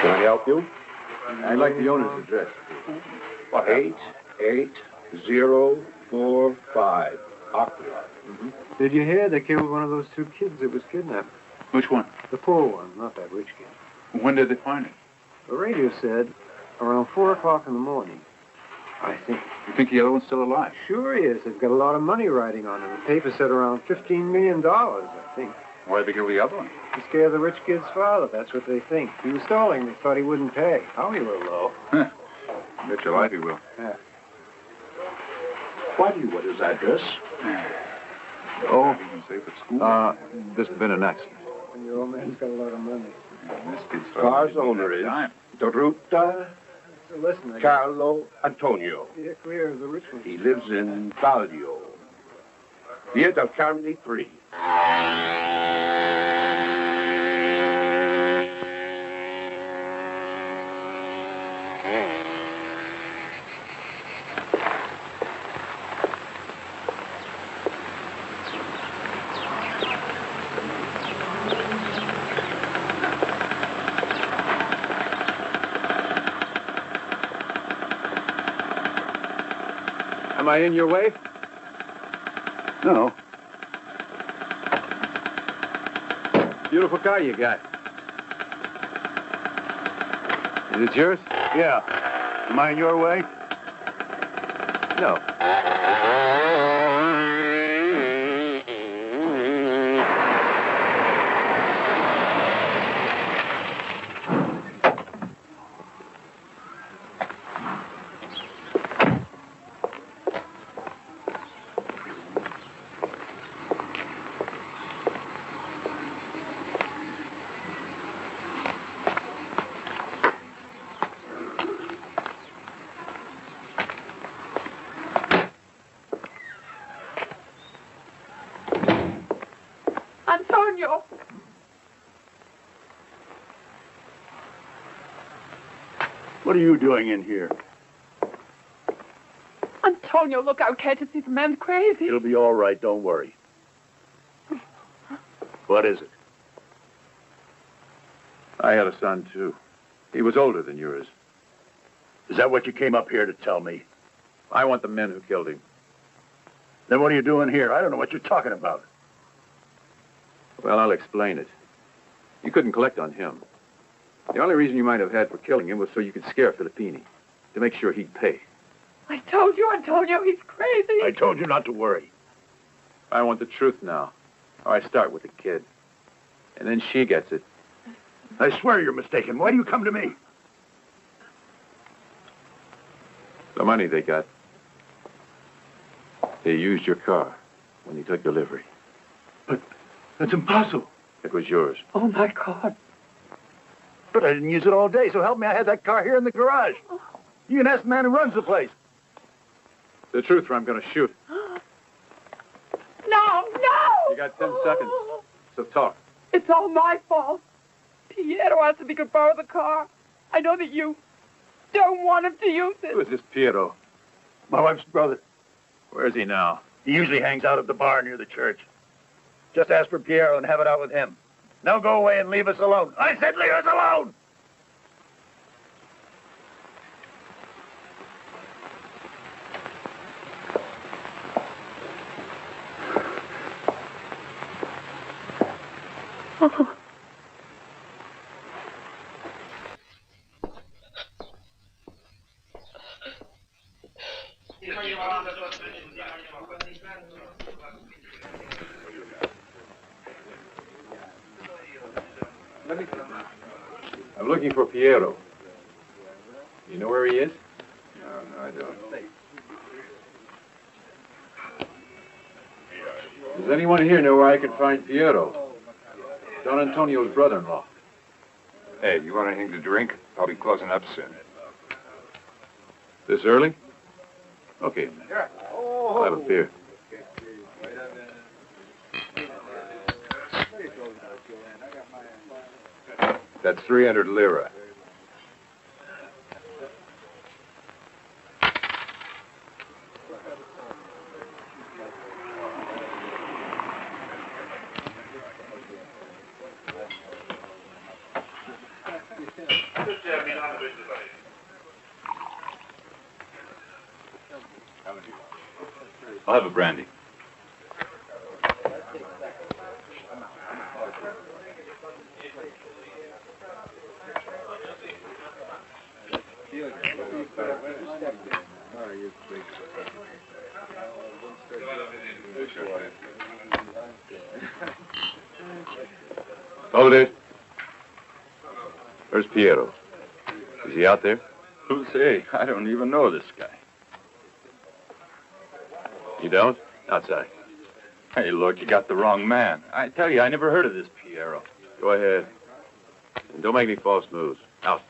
Can I help you? I'd like the owner's address. 88045 Aquila. Did you hear they killed one of those two kids that was kidnapped? Which one? The poor one, not that rich kid. When did they find it? The radio said around 4 o'clock in the morning, I think. You think the other one's still alive? Sure he is. They've got a lot of money riding on him. The paper said around $15 million, I think. Why'd they kill the other one? To scare the rich kid's father, that's what they think. He was stalling. They thought he wouldn't pay. How he will, though. Bet your life he will. Yeah. What is address? Oh, you can safe at school. This has been an accident. And your old man's got a lot of money. This kid's Car's owner is Doruta So listen, Carlo Antonio. Steer clear of the rich one. He lives in Valdio. Via del Carmine 3. Am I in your way? No. Beautiful car you got. Is it yours? Yeah. Am I in your way? No. Antonio! What are you doing in here? Antonio, look out, can't you see the man's crazy? It'll be all right, don't worry. What is it? I had a son, too. He was older than yours. Is that what you came up here to tell me? I want the men who killed him. Then what are you doing here? I don't know what you're talking about. Well, I'll explain it. You couldn't collect on him. The only reason you might have had for killing him was so you could scare Filippini, to make sure he'd pay. I told you, Antonio, he's crazy. I told you not to worry. I want the truth now. I start with the kid. And then she gets it. I swear you're mistaken. Why do you come to me? The money they got. They used your car when they took delivery. But that's impossible. It was yours. Oh, my God. But I didn't use it all day, so help me, I had that car here in the garage. You can ask the man who runs the place. The truth, or I'm going to shoot. No! You got 10 seconds, so talk. It's all my fault. Piero asked if he could borrow the car. I know that you don't want him to use it. Who is this Piero? My wife's brother. Where is he now? He usually hangs out at the bar near the church. Just ask for Piero and have it out with him. Now go away and leave us alone. I said leave us alone! I'm looking for Piero. You know where he is? No, I don't. Does anyone here know where I can find Piero? Don Antonio's brother-in-law. Hey, you want anything to drink? I'll be closing up soon. This early? Okay, man. I'll have a beer. That's 300 lira. I'll have a brandy. Hold it. Where's Piero? Is he out there? Who's he? I don't even know this guy. You don't? Outside. Hey, look, you got the wrong man. I tell you, I never heard of this Piero. Go ahead. And don't make any false moves. Out.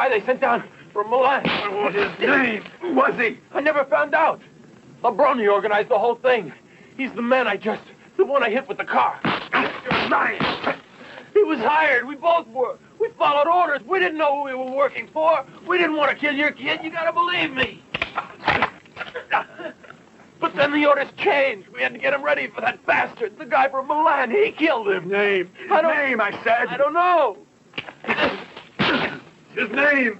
They sent down from Milan. What was his name? Who was he? I never found out. Labroni organized the whole thing. He's the man the one I hit with the car. You're lying. He was hired. We both were. We followed orders. We didn't know who we were working for. We didn't want to kill your kid. You gotta believe me. But then the orders changed. We had to get him ready for that bastard, the guy from Milan. He killed him. Name. Name, I said. I don't know. His name.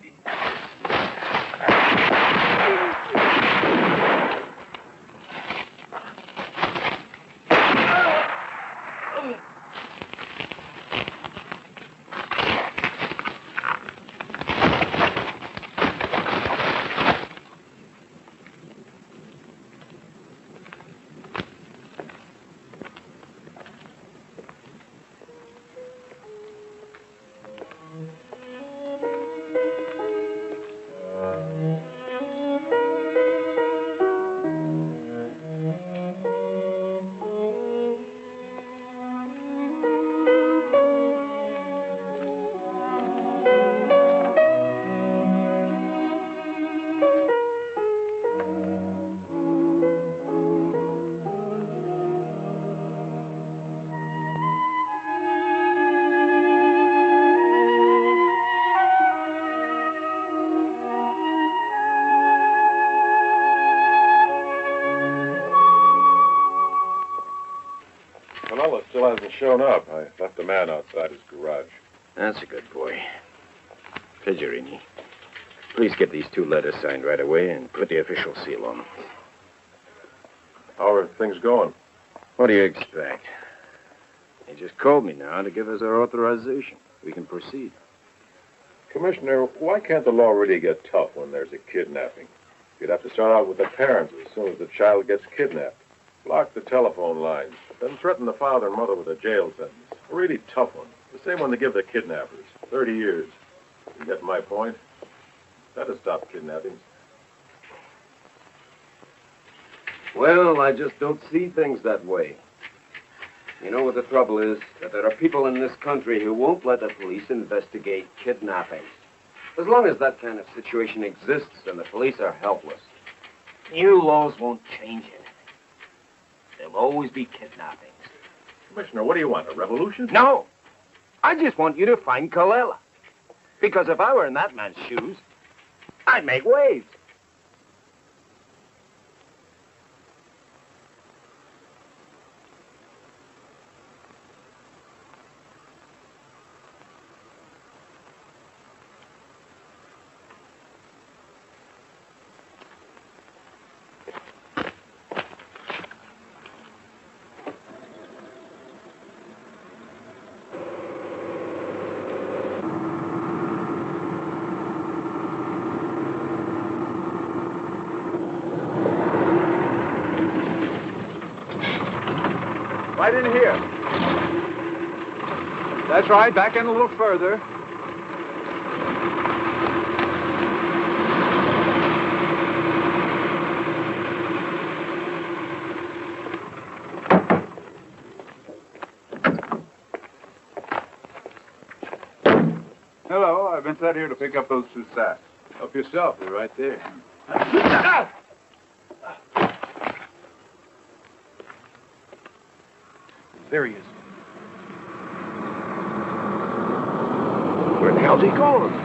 Still hasn't shown up. I left a man outside his garage. That's a good boy. Peggirini, please get these 2 letters signed right away and put the official seal on them. How are things going? What do you expect? They just called me now to give us our authorization. We can proceed. Commissioner, why can't the law really get tough when there's a kidnapping? You'd have to start out with the parents as soon as the child gets kidnapped. Block the telephone lines, then threaten the father and mother with a jail sentence. A really tough one. The same one they give the kidnappers. 30 years. You get my point? That'll stop kidnappings. Well, I just don't see things that way. You know what the trouble is? That there are people in this country who won't let the police investigate kidnapping. As long as that kind of situation exists, then the police are helpless. New laws won't change it. There'll always be kidnappings. Commissioner, what do you want, a revolution? No! I just want you to find Colella. Because if I were in that man's shoes, I'd make waves. Right in here. That's right, back in a little further. Hello, I've been sent here to pick up those 2 sacks. Help yourself, they're right there. There he is. Where the hell's he going?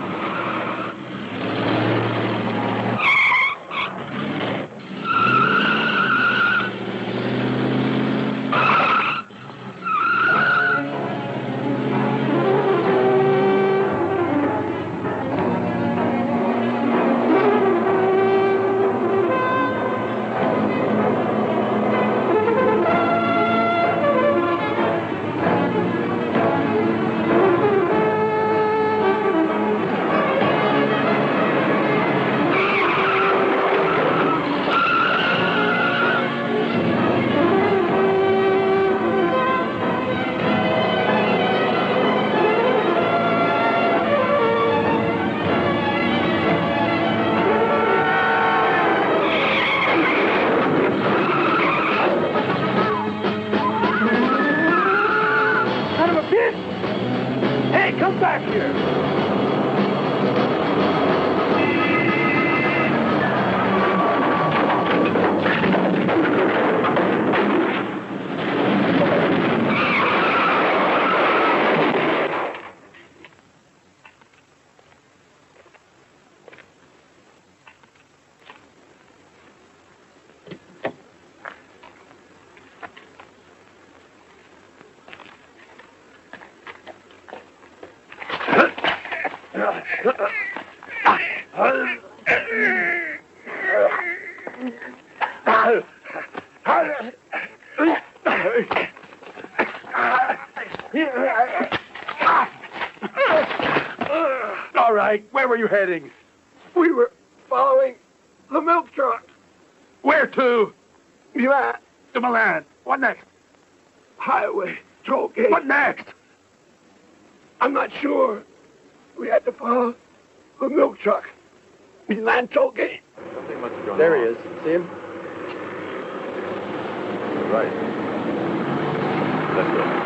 All right, where were you heading? We were following the milk truck. Where to? Milan. To Milan. What next? Highway. Toll gate. What next? I'm not sure. We had to follow the milk truck. Milan toll gate. There he is. See him? Right. Let's go.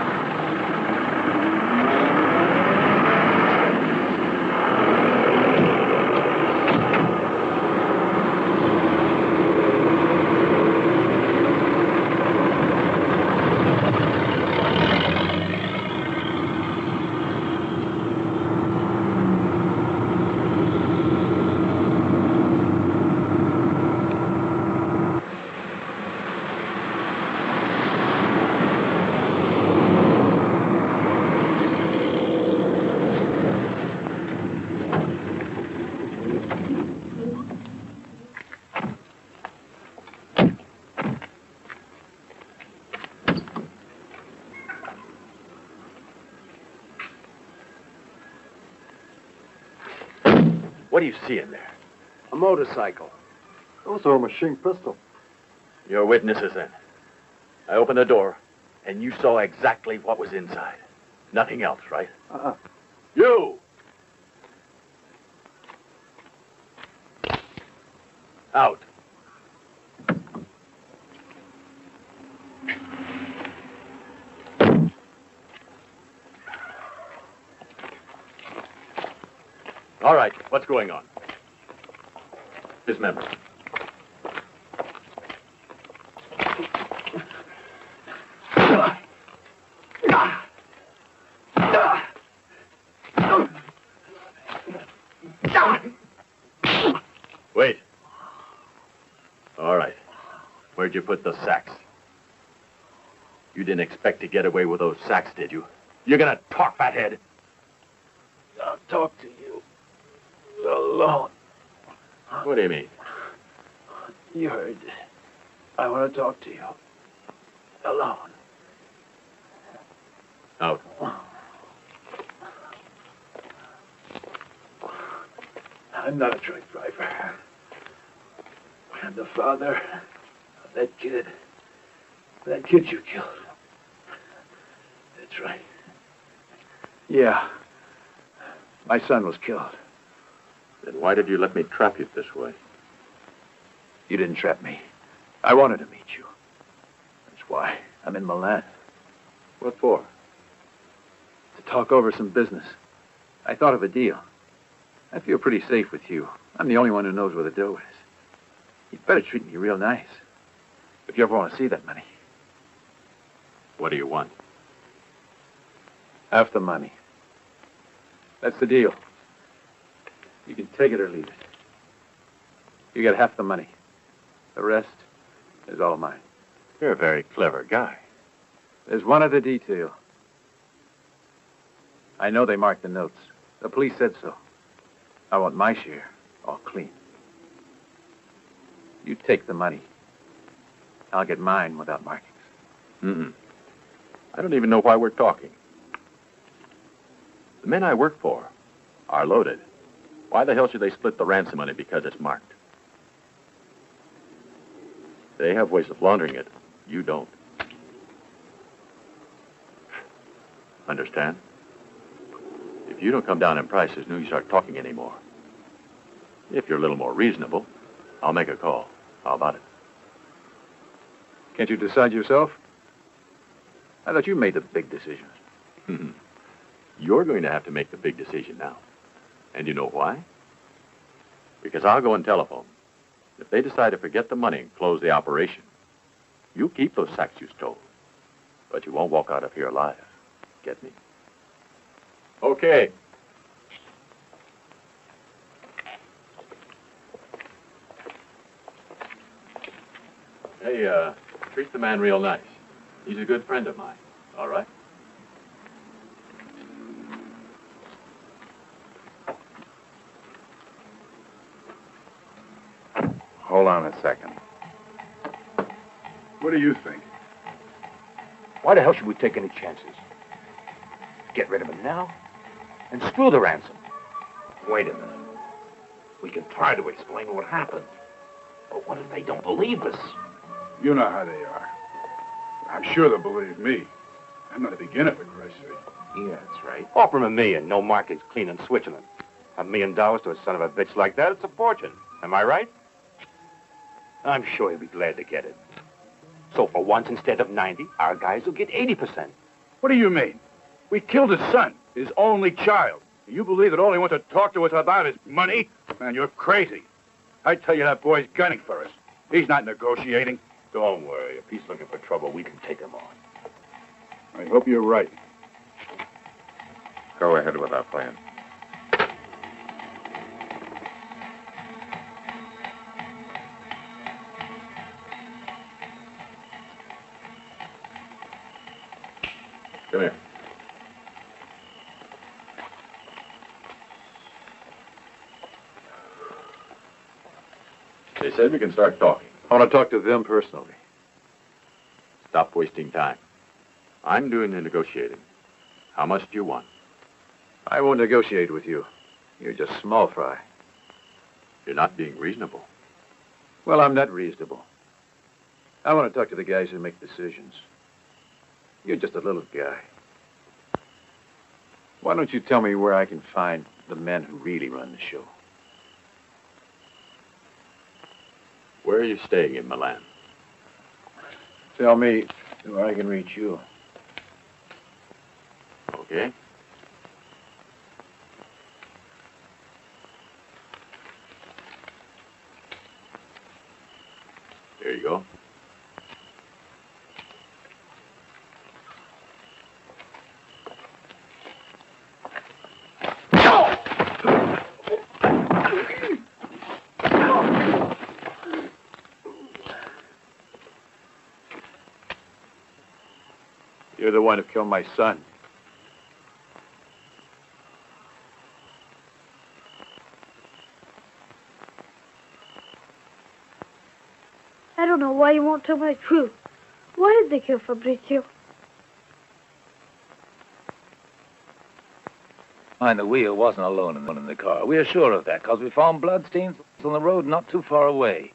What do you see in there? A motorcycle. Also a machine pistol. Your witnesses then. I opened the door, and you saw exactly what was inside. Nothing else, right? Uh-uh. You! Out. All right, what's going on? Dismember. Wait. All right. Where'd you put the sacks? You didn't expect to get away with those sacks, did you? You're gonna talk, fathead. I'll talk to you alone. What do you mean? You heard. I want to talk to you alone. Out. I'm not a truck driver. I'm the father of that kid. That kid you killed. That's right. Yeah. My son was killed. Then why did you let me trap you this way? You didn't trap me. I wanted to meet you. That's why I'm in Milan. What for? To talk over some business. I thought of a deal. I feel pretty safe with you. I'm the only one who knows where the dough is. You'd better treat me real nice. If you ever want to see that money. What do you want? Half the money. That's the deal. You can take it or leave it. You get half the money. The rest is all mine. You're a very clever guy. There's one other detail. I know they marked the notes. The police said so. I want my share all clean. You take the money. I'll get mine without markings. Mm-mm. I don't even know why we're talking. The men I work for are loaded. Why the hell should they split the ransom money because it's marked? They have ways of laundering it. You don't. Understand? If you don't come down in price, there's no use start talking anymore. If you're a little more reasonable, I'll make a call. How about it? Can't you decide yourself? I thought you made the big decisions. You're going to have to make the big decision now. And you know why? Because I'll go and telephone. If they decide to forget the money and close the operation, you keep those sacks you stole. But you won't walk out of here alive. Get me? Okay. Hey, treat the man real nice. He's a good friend of mine. All right? hold on a second. What do you think? Why the hell should we take any chances? Get rid of him now and screw the ransom. Wait a minute. We can try to explain what happened. But what if they don't believe us? You know how they are. I'm sure they'll believe me. I'm not a beginner, for Christ's sake. Yeah, that's right. Offer him $1 million. No markets clean in Switzerland. $1 million to a son of a bitch like that, it's a fortune. Am I right? I'm sure he'll be glad to get it. So for once, instead of 90, our guys will get 80%. What do you mean? We killed his son, his only child. You believe that all he wants to talk to us about is money? Man, you're crazy. I tell you, that boy's gunning for us. He's not negotiating. Don't worry. If he's looking for trouble, we can take him on. I hope you're right. Go ahead with our plan. Come here. They said we can start talking. I want to talk to them personally. Stop wasting time. I'm doing the negotiating. How much do you want? I won't negotiate with you. You're just small fry. You're not being reasonable. Well, I'm not reasonable. I want to talk to the guys who make decisions. You're just a little guy. Why don't you tell me where I can find the men who really run the show? Where are you staying in Milan? Tell me where I can reach you. Okay. There you go. You're the one who killed my son. I don't know why you won't tell me the truth. Why did they kill Fabrizio? Behind the wheel wasn't alone in the car. We are sure of that, because we found bloodstains on the road not too far away.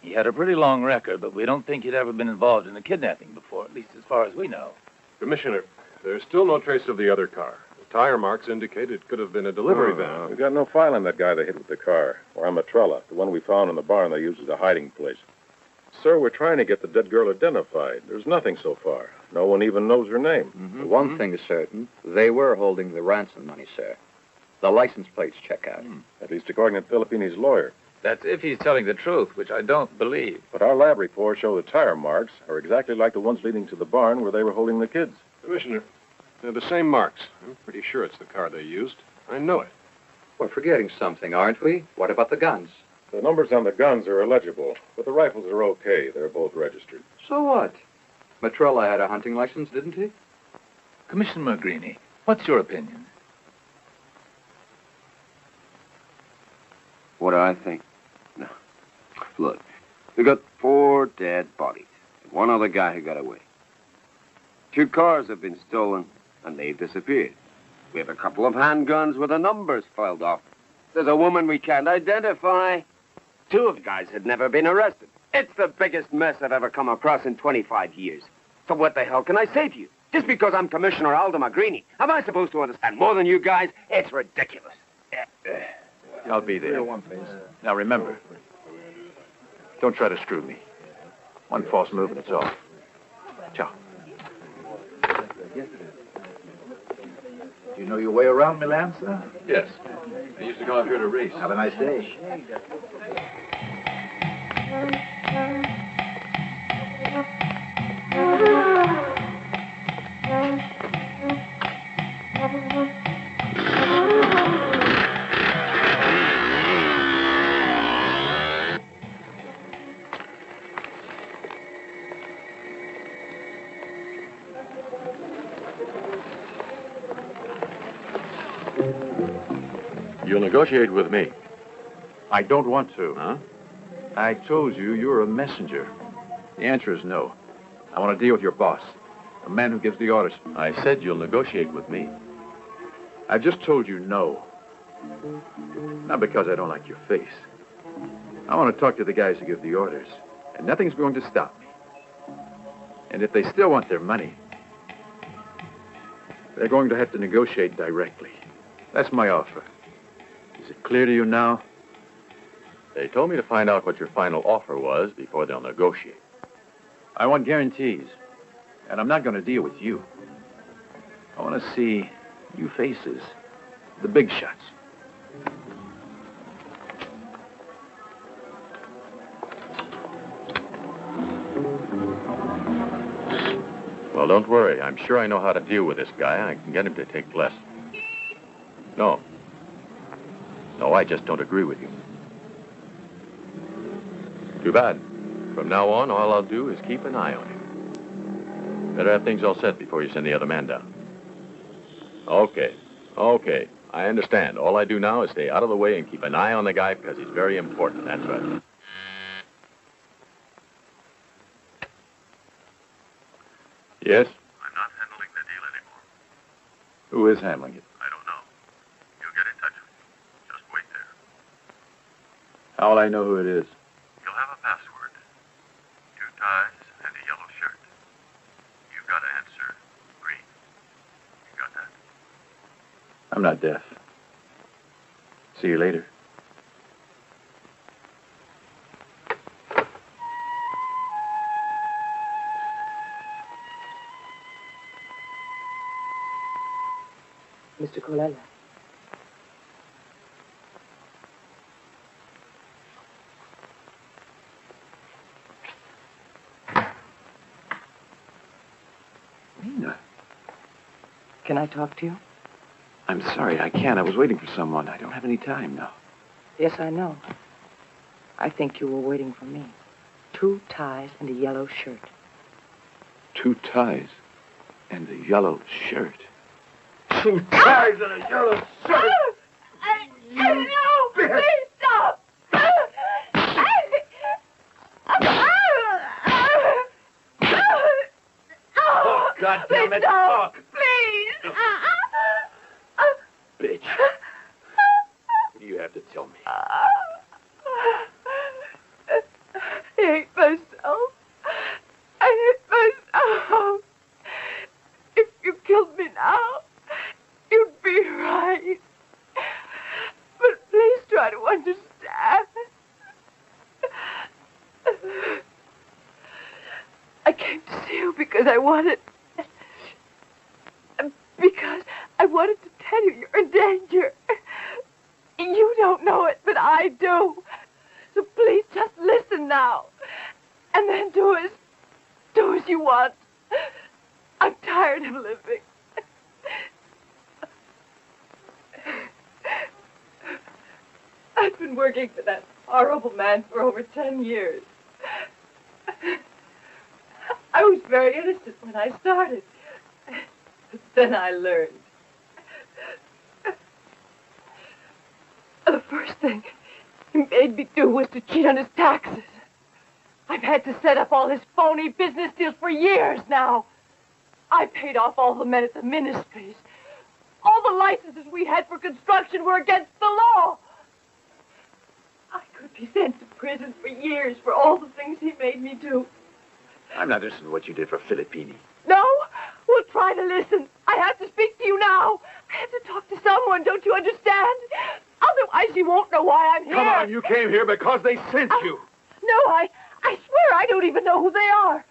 He had a pretty long record, but we don't think he'd ever been involved in a kidnapping before, at least as far as we know. Commissioner, there's still no trace of the other car. The tire marks indicate it could have been a delivery van. We've got no file on that guy they hit with the car, or on Matrella, the one we found in the barn they used as a hiding place. Sir, we're trying to get the dead girl identified. There's nothing so far. No one even knows her name. One thing is certain. They were holding the ransom money, sir. The license plates check out. At least according to Filippini's lawyer. That's if he's telling the truth, which I don't believe. But our lab reports show the tire marks are exactly like the ones leading to the barn where they were holding the kids. Commissioner, they're the same marks. I'm pretty sure it's the car they used. I know it. We're forgetting something, aren't we? What about the guns? The numbers on the guns are illegible, but the rifles are okay. They're both registered. So what? Matrella had a hunting license, didn't he? Commissioner Magrini, what's your opinion? What do I think? No. Look, we got 4 dead bodies. And one other guy who got away. 2 cars have been stolen, and they've disappeared. We have a couple of handguns with the numbers filed off. There's a woman we can't identify. 2 of the guys had never been arrested. It's the biggest mess I've ever come across in 25 years. So what the hell can I say to you? Just because I'm Commissioner Aldo Magrini, am I supposed to understand more than you guys? It's ridiculous. I'll be there. Now remember, don't try to screw me. One false move and it's off. Ciao. Do you know your way around Milan, sir? Yes. I used to go out here to race. Have a nice day. You'll negotiate with me. I don't want to. Huh? I told you you were a messenger. The answer is no. I want to deal with your boss, the man who gives the orders. I said you'll negotiate with me. I've just told you no. Not because I don't like your face. I want to talk to the guys who give the orders, and nothing's going to stop me. And if they still want their money, they're going to have to negotiate directly. That's my offer. Is it clear to you now? They told me to find out what your final offer was before they'll negotiate. I want guarantees, and I'm not going to deal with you. I want to see you faces, the big shots. Well, don't worry. I'm sure I know how to deal with this guy. I can get him to take less. No, I just don't agree with you. Too bad. From now on, all I'll do is keep an eye on him. Better have things all set before you send the other man down. Okay. I understand. All I do now is stay out of the way and keep an eye on the guy because he's very important. That's right. Yes? I'm not handling the deal anymore. Who is handling it? I don't know. You'll get in touch with me. Just wait there. How will I know who it is? You'll have a password. 2 ties and a yellow shirt. You've got to answer green. You got that? I'm not deaf. See you later. Mr. Colella. Irina. Can I talk to you? I'm sorry, I can't. I was waiting for someone. I don't have any time now. Yes, I know. I think you were waiting for me. 2 ties and a yellow shirt. 2 ties and a yellow shirt. 2 ties and a yellow shirt. No, please stop. Oh, God damn it, talk. Please. Bitch. What do you have to tell me? I hate myself. I hate myself. If you killed me now, you'd be right. But please try to understand. I came to see you because I wanted to tell you you're in danger. You don't know it, but I do. So please just listen now. And then do as you want. I'm tired of living. I've been working for that horrible man for over 10 years. I was very innocent when I started. But then I learned. The first thing he made me do was to cheat on his taxes. I've had to set up all his phony business deals for years now. I paid off all the men at the ministries. All the licenses we had for construction were against the law. I could be sent to prison for years for all the things he made me do. I'm not listening to what you did for Filippini. No? Well, try to listen. I have to speak to you now. I have to talk to someone, don't you understand? Otherwise, you won't know why I'm here. Come on, you came here because they sent you. No, I swear I don't even know who they are.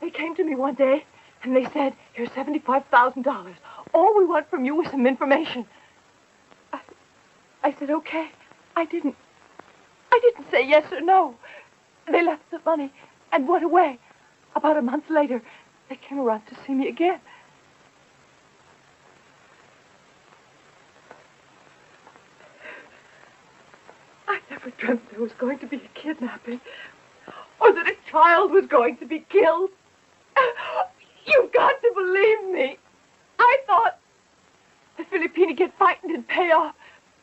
They came to me one day, and they said, here's $75,000. All we want from you is some information. I said, okay. I didn't say yes or no. They left the money and went away. About a month later, they came around to see me again. I never dreamt there was going to be a kidnapping or that a child was going to be killed. You've got to believe me. I thought the Filippini get frightened and pay off.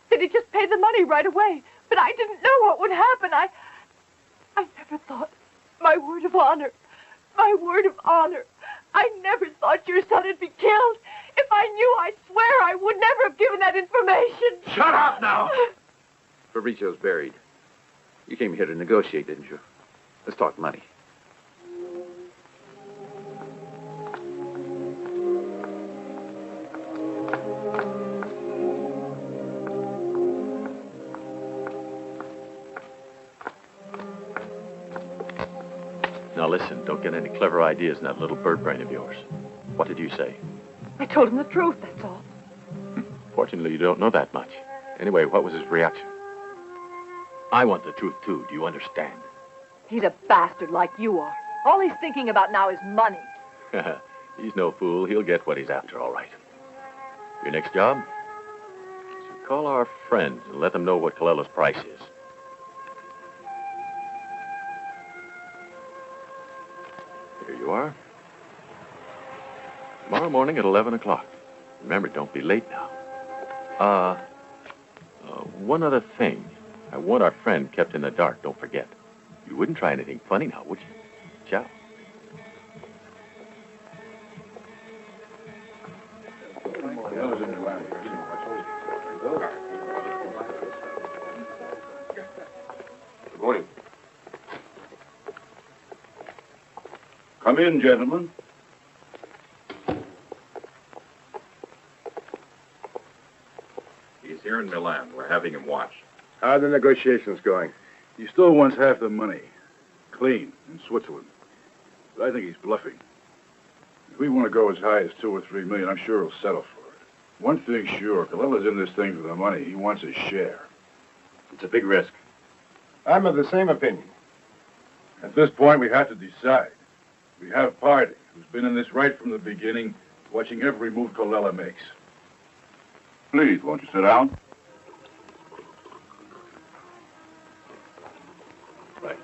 That he'd just pay the money right away. But I didn't know what would happen. I never thought. My word of honor. My word of honor. I never thought your son had been killed. If I knew, I swear I would never have given that information. Shut up now! Fabrizio's buried. You came here to negotiate, didn't you? Let's talk money. Now listen, don't get any clever ideas in that little bird brain of yours. What did you say? I told him the truth, that's all. Fortunately, you don't know that much. Anyway, what was his reaction? I want the truth, too. Do you understand? He's a bastard like you are. All he's thinking about now is money. He's no fool. He'll get what he's after, all right. Your next job? So call our friends and let them know what Colella's price is. Here you are. Tomorrow morning at 11 o'clock. Remember, don't be late now. One other thing. I want our friend kept in the dark, don't forget. You wouldn't try anything funny now, would you? Ciao. Good morning. Come in, gentlemen. He's here in Milan. We're having him watched. How are the negotiations going? He still wants half the money. Clean, in Switzerland. But I think he's bluffing. If we want to go as high as $2 or $3 million, I'm sure he'll settle for it. One thing's sure, Colella's in this thing for the money. He wants his share. It's a big risk. I'm of the same opinion. At this point, we have to decide. We have Party, who's been in this right from the beginning, watching every move Colella makes. Please, won't you sit down? Right.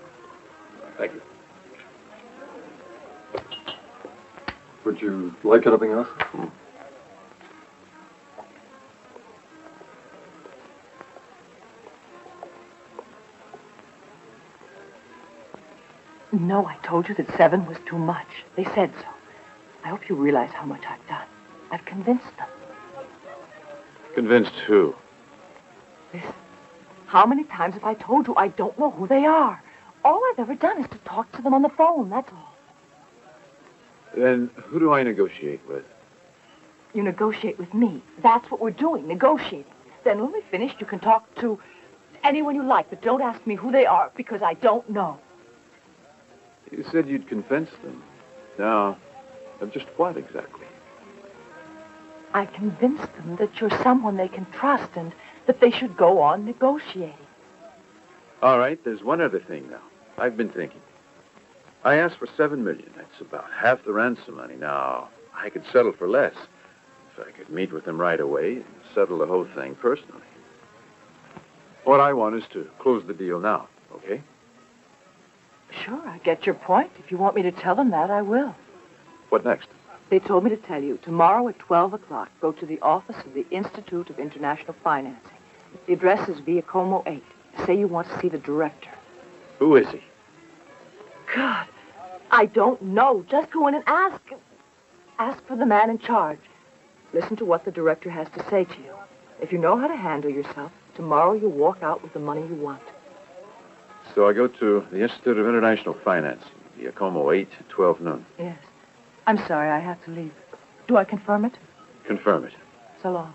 Thank you. Would you like anything else? No, I told you that 7 was too much. They said so. I hope you realize how much I've done. I've convinced them. Convinced who? Listen, how many times have I told you I don't know who they are? All I've ever done is to talk to them on the phone, that's all. Then who do I negotiate with? You negotiate with me. That's what we're doing, negotiating. Then when we finished, you can talk to anyone you like, but don't ask me who they are, because I don't know. You said you'd convince them. Now, of just what exactly? I convinced them that you're someone they can trust and that they should go on negotiating. All right, there's one other thing now. I've been thinking. I asked for $7 million. That's about half the ransom money. Now, I could settle for less if I could meet with them right away and settle the whole thing personally. What I want is to close the deal now, okay? Sure, I get your point. If you want me to tell them that, I will. What next? They told me to tell you, tomorrow at 12 o'clock, go to the office of the Institute of International Financing. The address is Via Como 8. Say you want to see the director. Who is he? God, I don't know. Just go in and ask. Ask for the man in charge. Listen to what the director has to say to you. If you know how to handle yourself, tomorrow you'll walk out with the money you want. So I go to the Institute of International Financing, Via Como 8, 12 noon. Yes. I'm sorry, I have to leave. Do I confirm it? Confirm it. So long.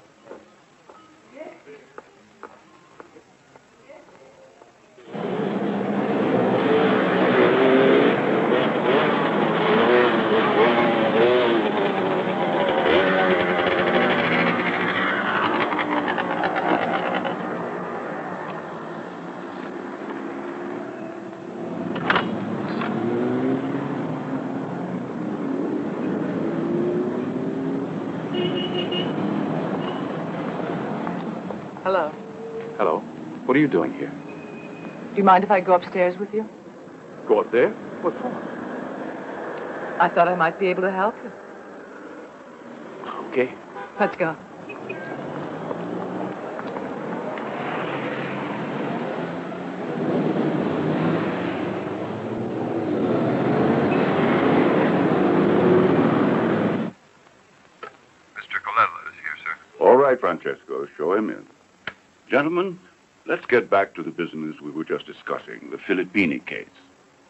Hello. Hello. What are you doing here? Do you mind if I go upstairs with you? Go up there? What for? I thought I might be able to help you. Okay. Let's go. All right, Francesco, show him in. Gentlemen, let's get back to the business we were just discussing, the Filippini case.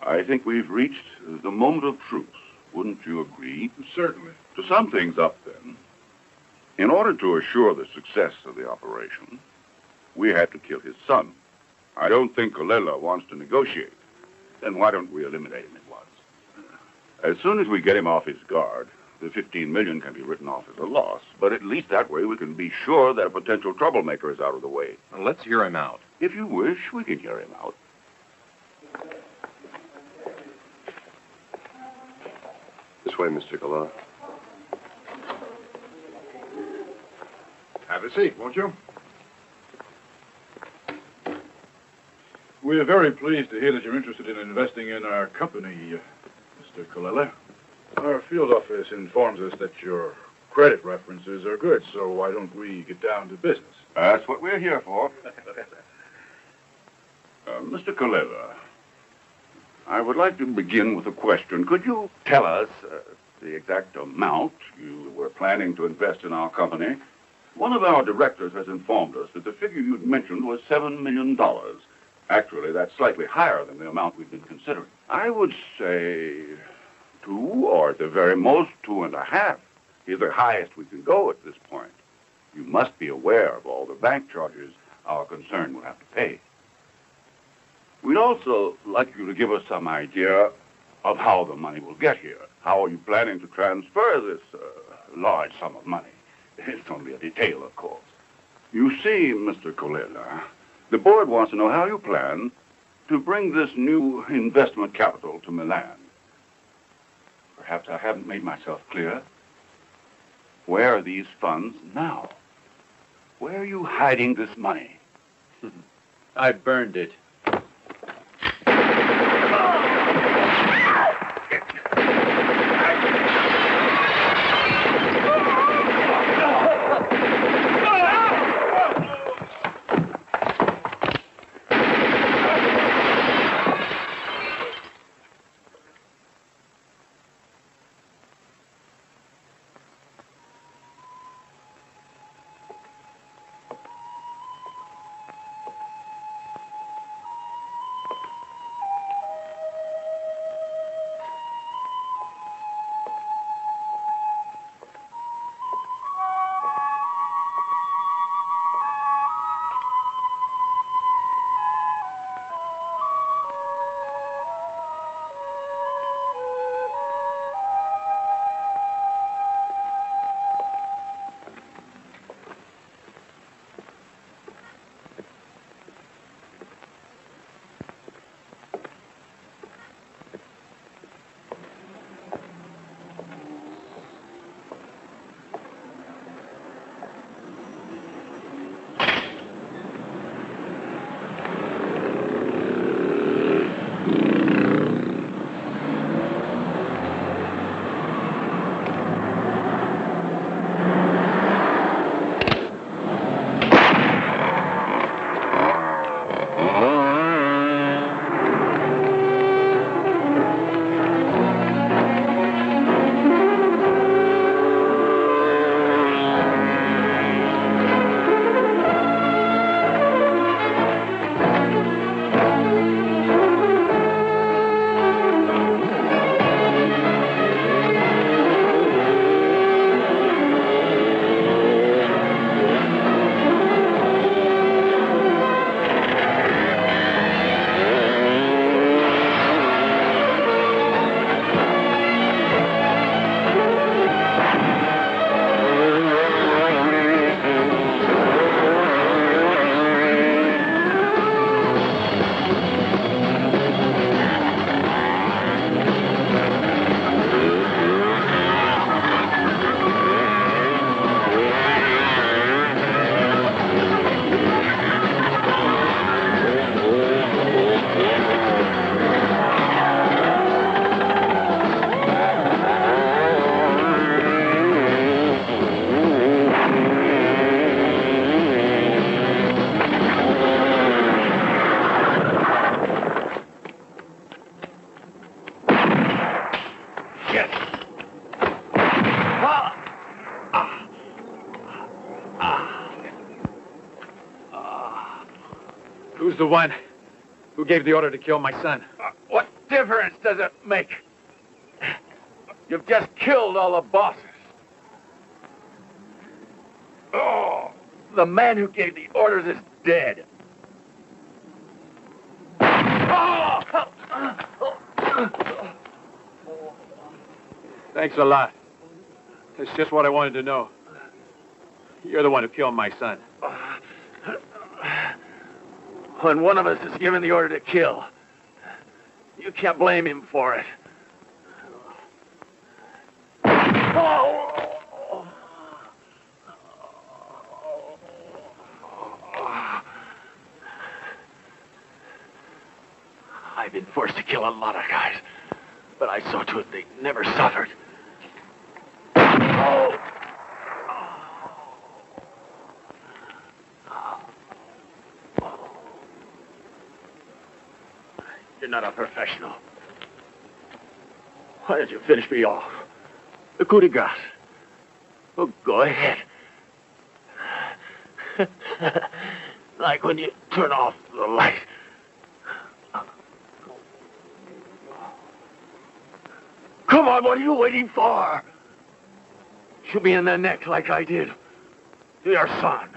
I think we've reached the moment of truth. Wouldn't you agree? Certainly. To sum things up, then, in order to assure the success of the operation, we had to kill his son. I don't think Colella wants to negotiate. Then why don't we eliminate him at once? As soon as we get him off his guard, the 15 million can be written off as a loss, but at least that way we can be sure that a potential troublemaker is out of the way. Well, let's hear him out. If you wish, we can hear him out. This way, Mr. Colella. Have a seat, won't you? We are very pleased to hear that you're interested in investing in our company, Mr. Colella. Our field office informs us that your credit references are good, so why don't we get down to business? That's what we're here for. Mr. Colella, I would like to begin with a question. Could you tell us the exact amount you were planning to invest in our company? One of our directors has informed us that the figure you'd mentioned was $7 million. Actually, that's slightly higher than the amount we've been considering. I would say 2, or at the very most 2.5, is the highest we can go at this point. You must be aware of all the bank charges our concern will have to pay. We'd also like you to give us some idea of how the money will get here. How are you planning to transfer this large sum of money? It's only a detail, of course. You see, Mr. Colella, the board wants to know how you plan to bring this new investment capital to Milan. Perhaps I haven't made myself clear. Where are these funds now? Where are you hiding this money? I burned it. Who's the one who gave the order to kill my son? What difference does it make? You've just killed all the bosses. Oh, the man who gave the orders is dead. Thanks a lot. That's just what I wanted to know. You're the one who killed my son. When one of us is given the order to kill, you can't blame him for it. I've been forced to kill a lot of guys, but I saw to it they never suffered. You're not a professional. Why don't you finish me off? The coup de grace. Oh, go ahead. Like when you turn off the light. Come on, what are you waiting for? Shoot me in the neck like I did to your son.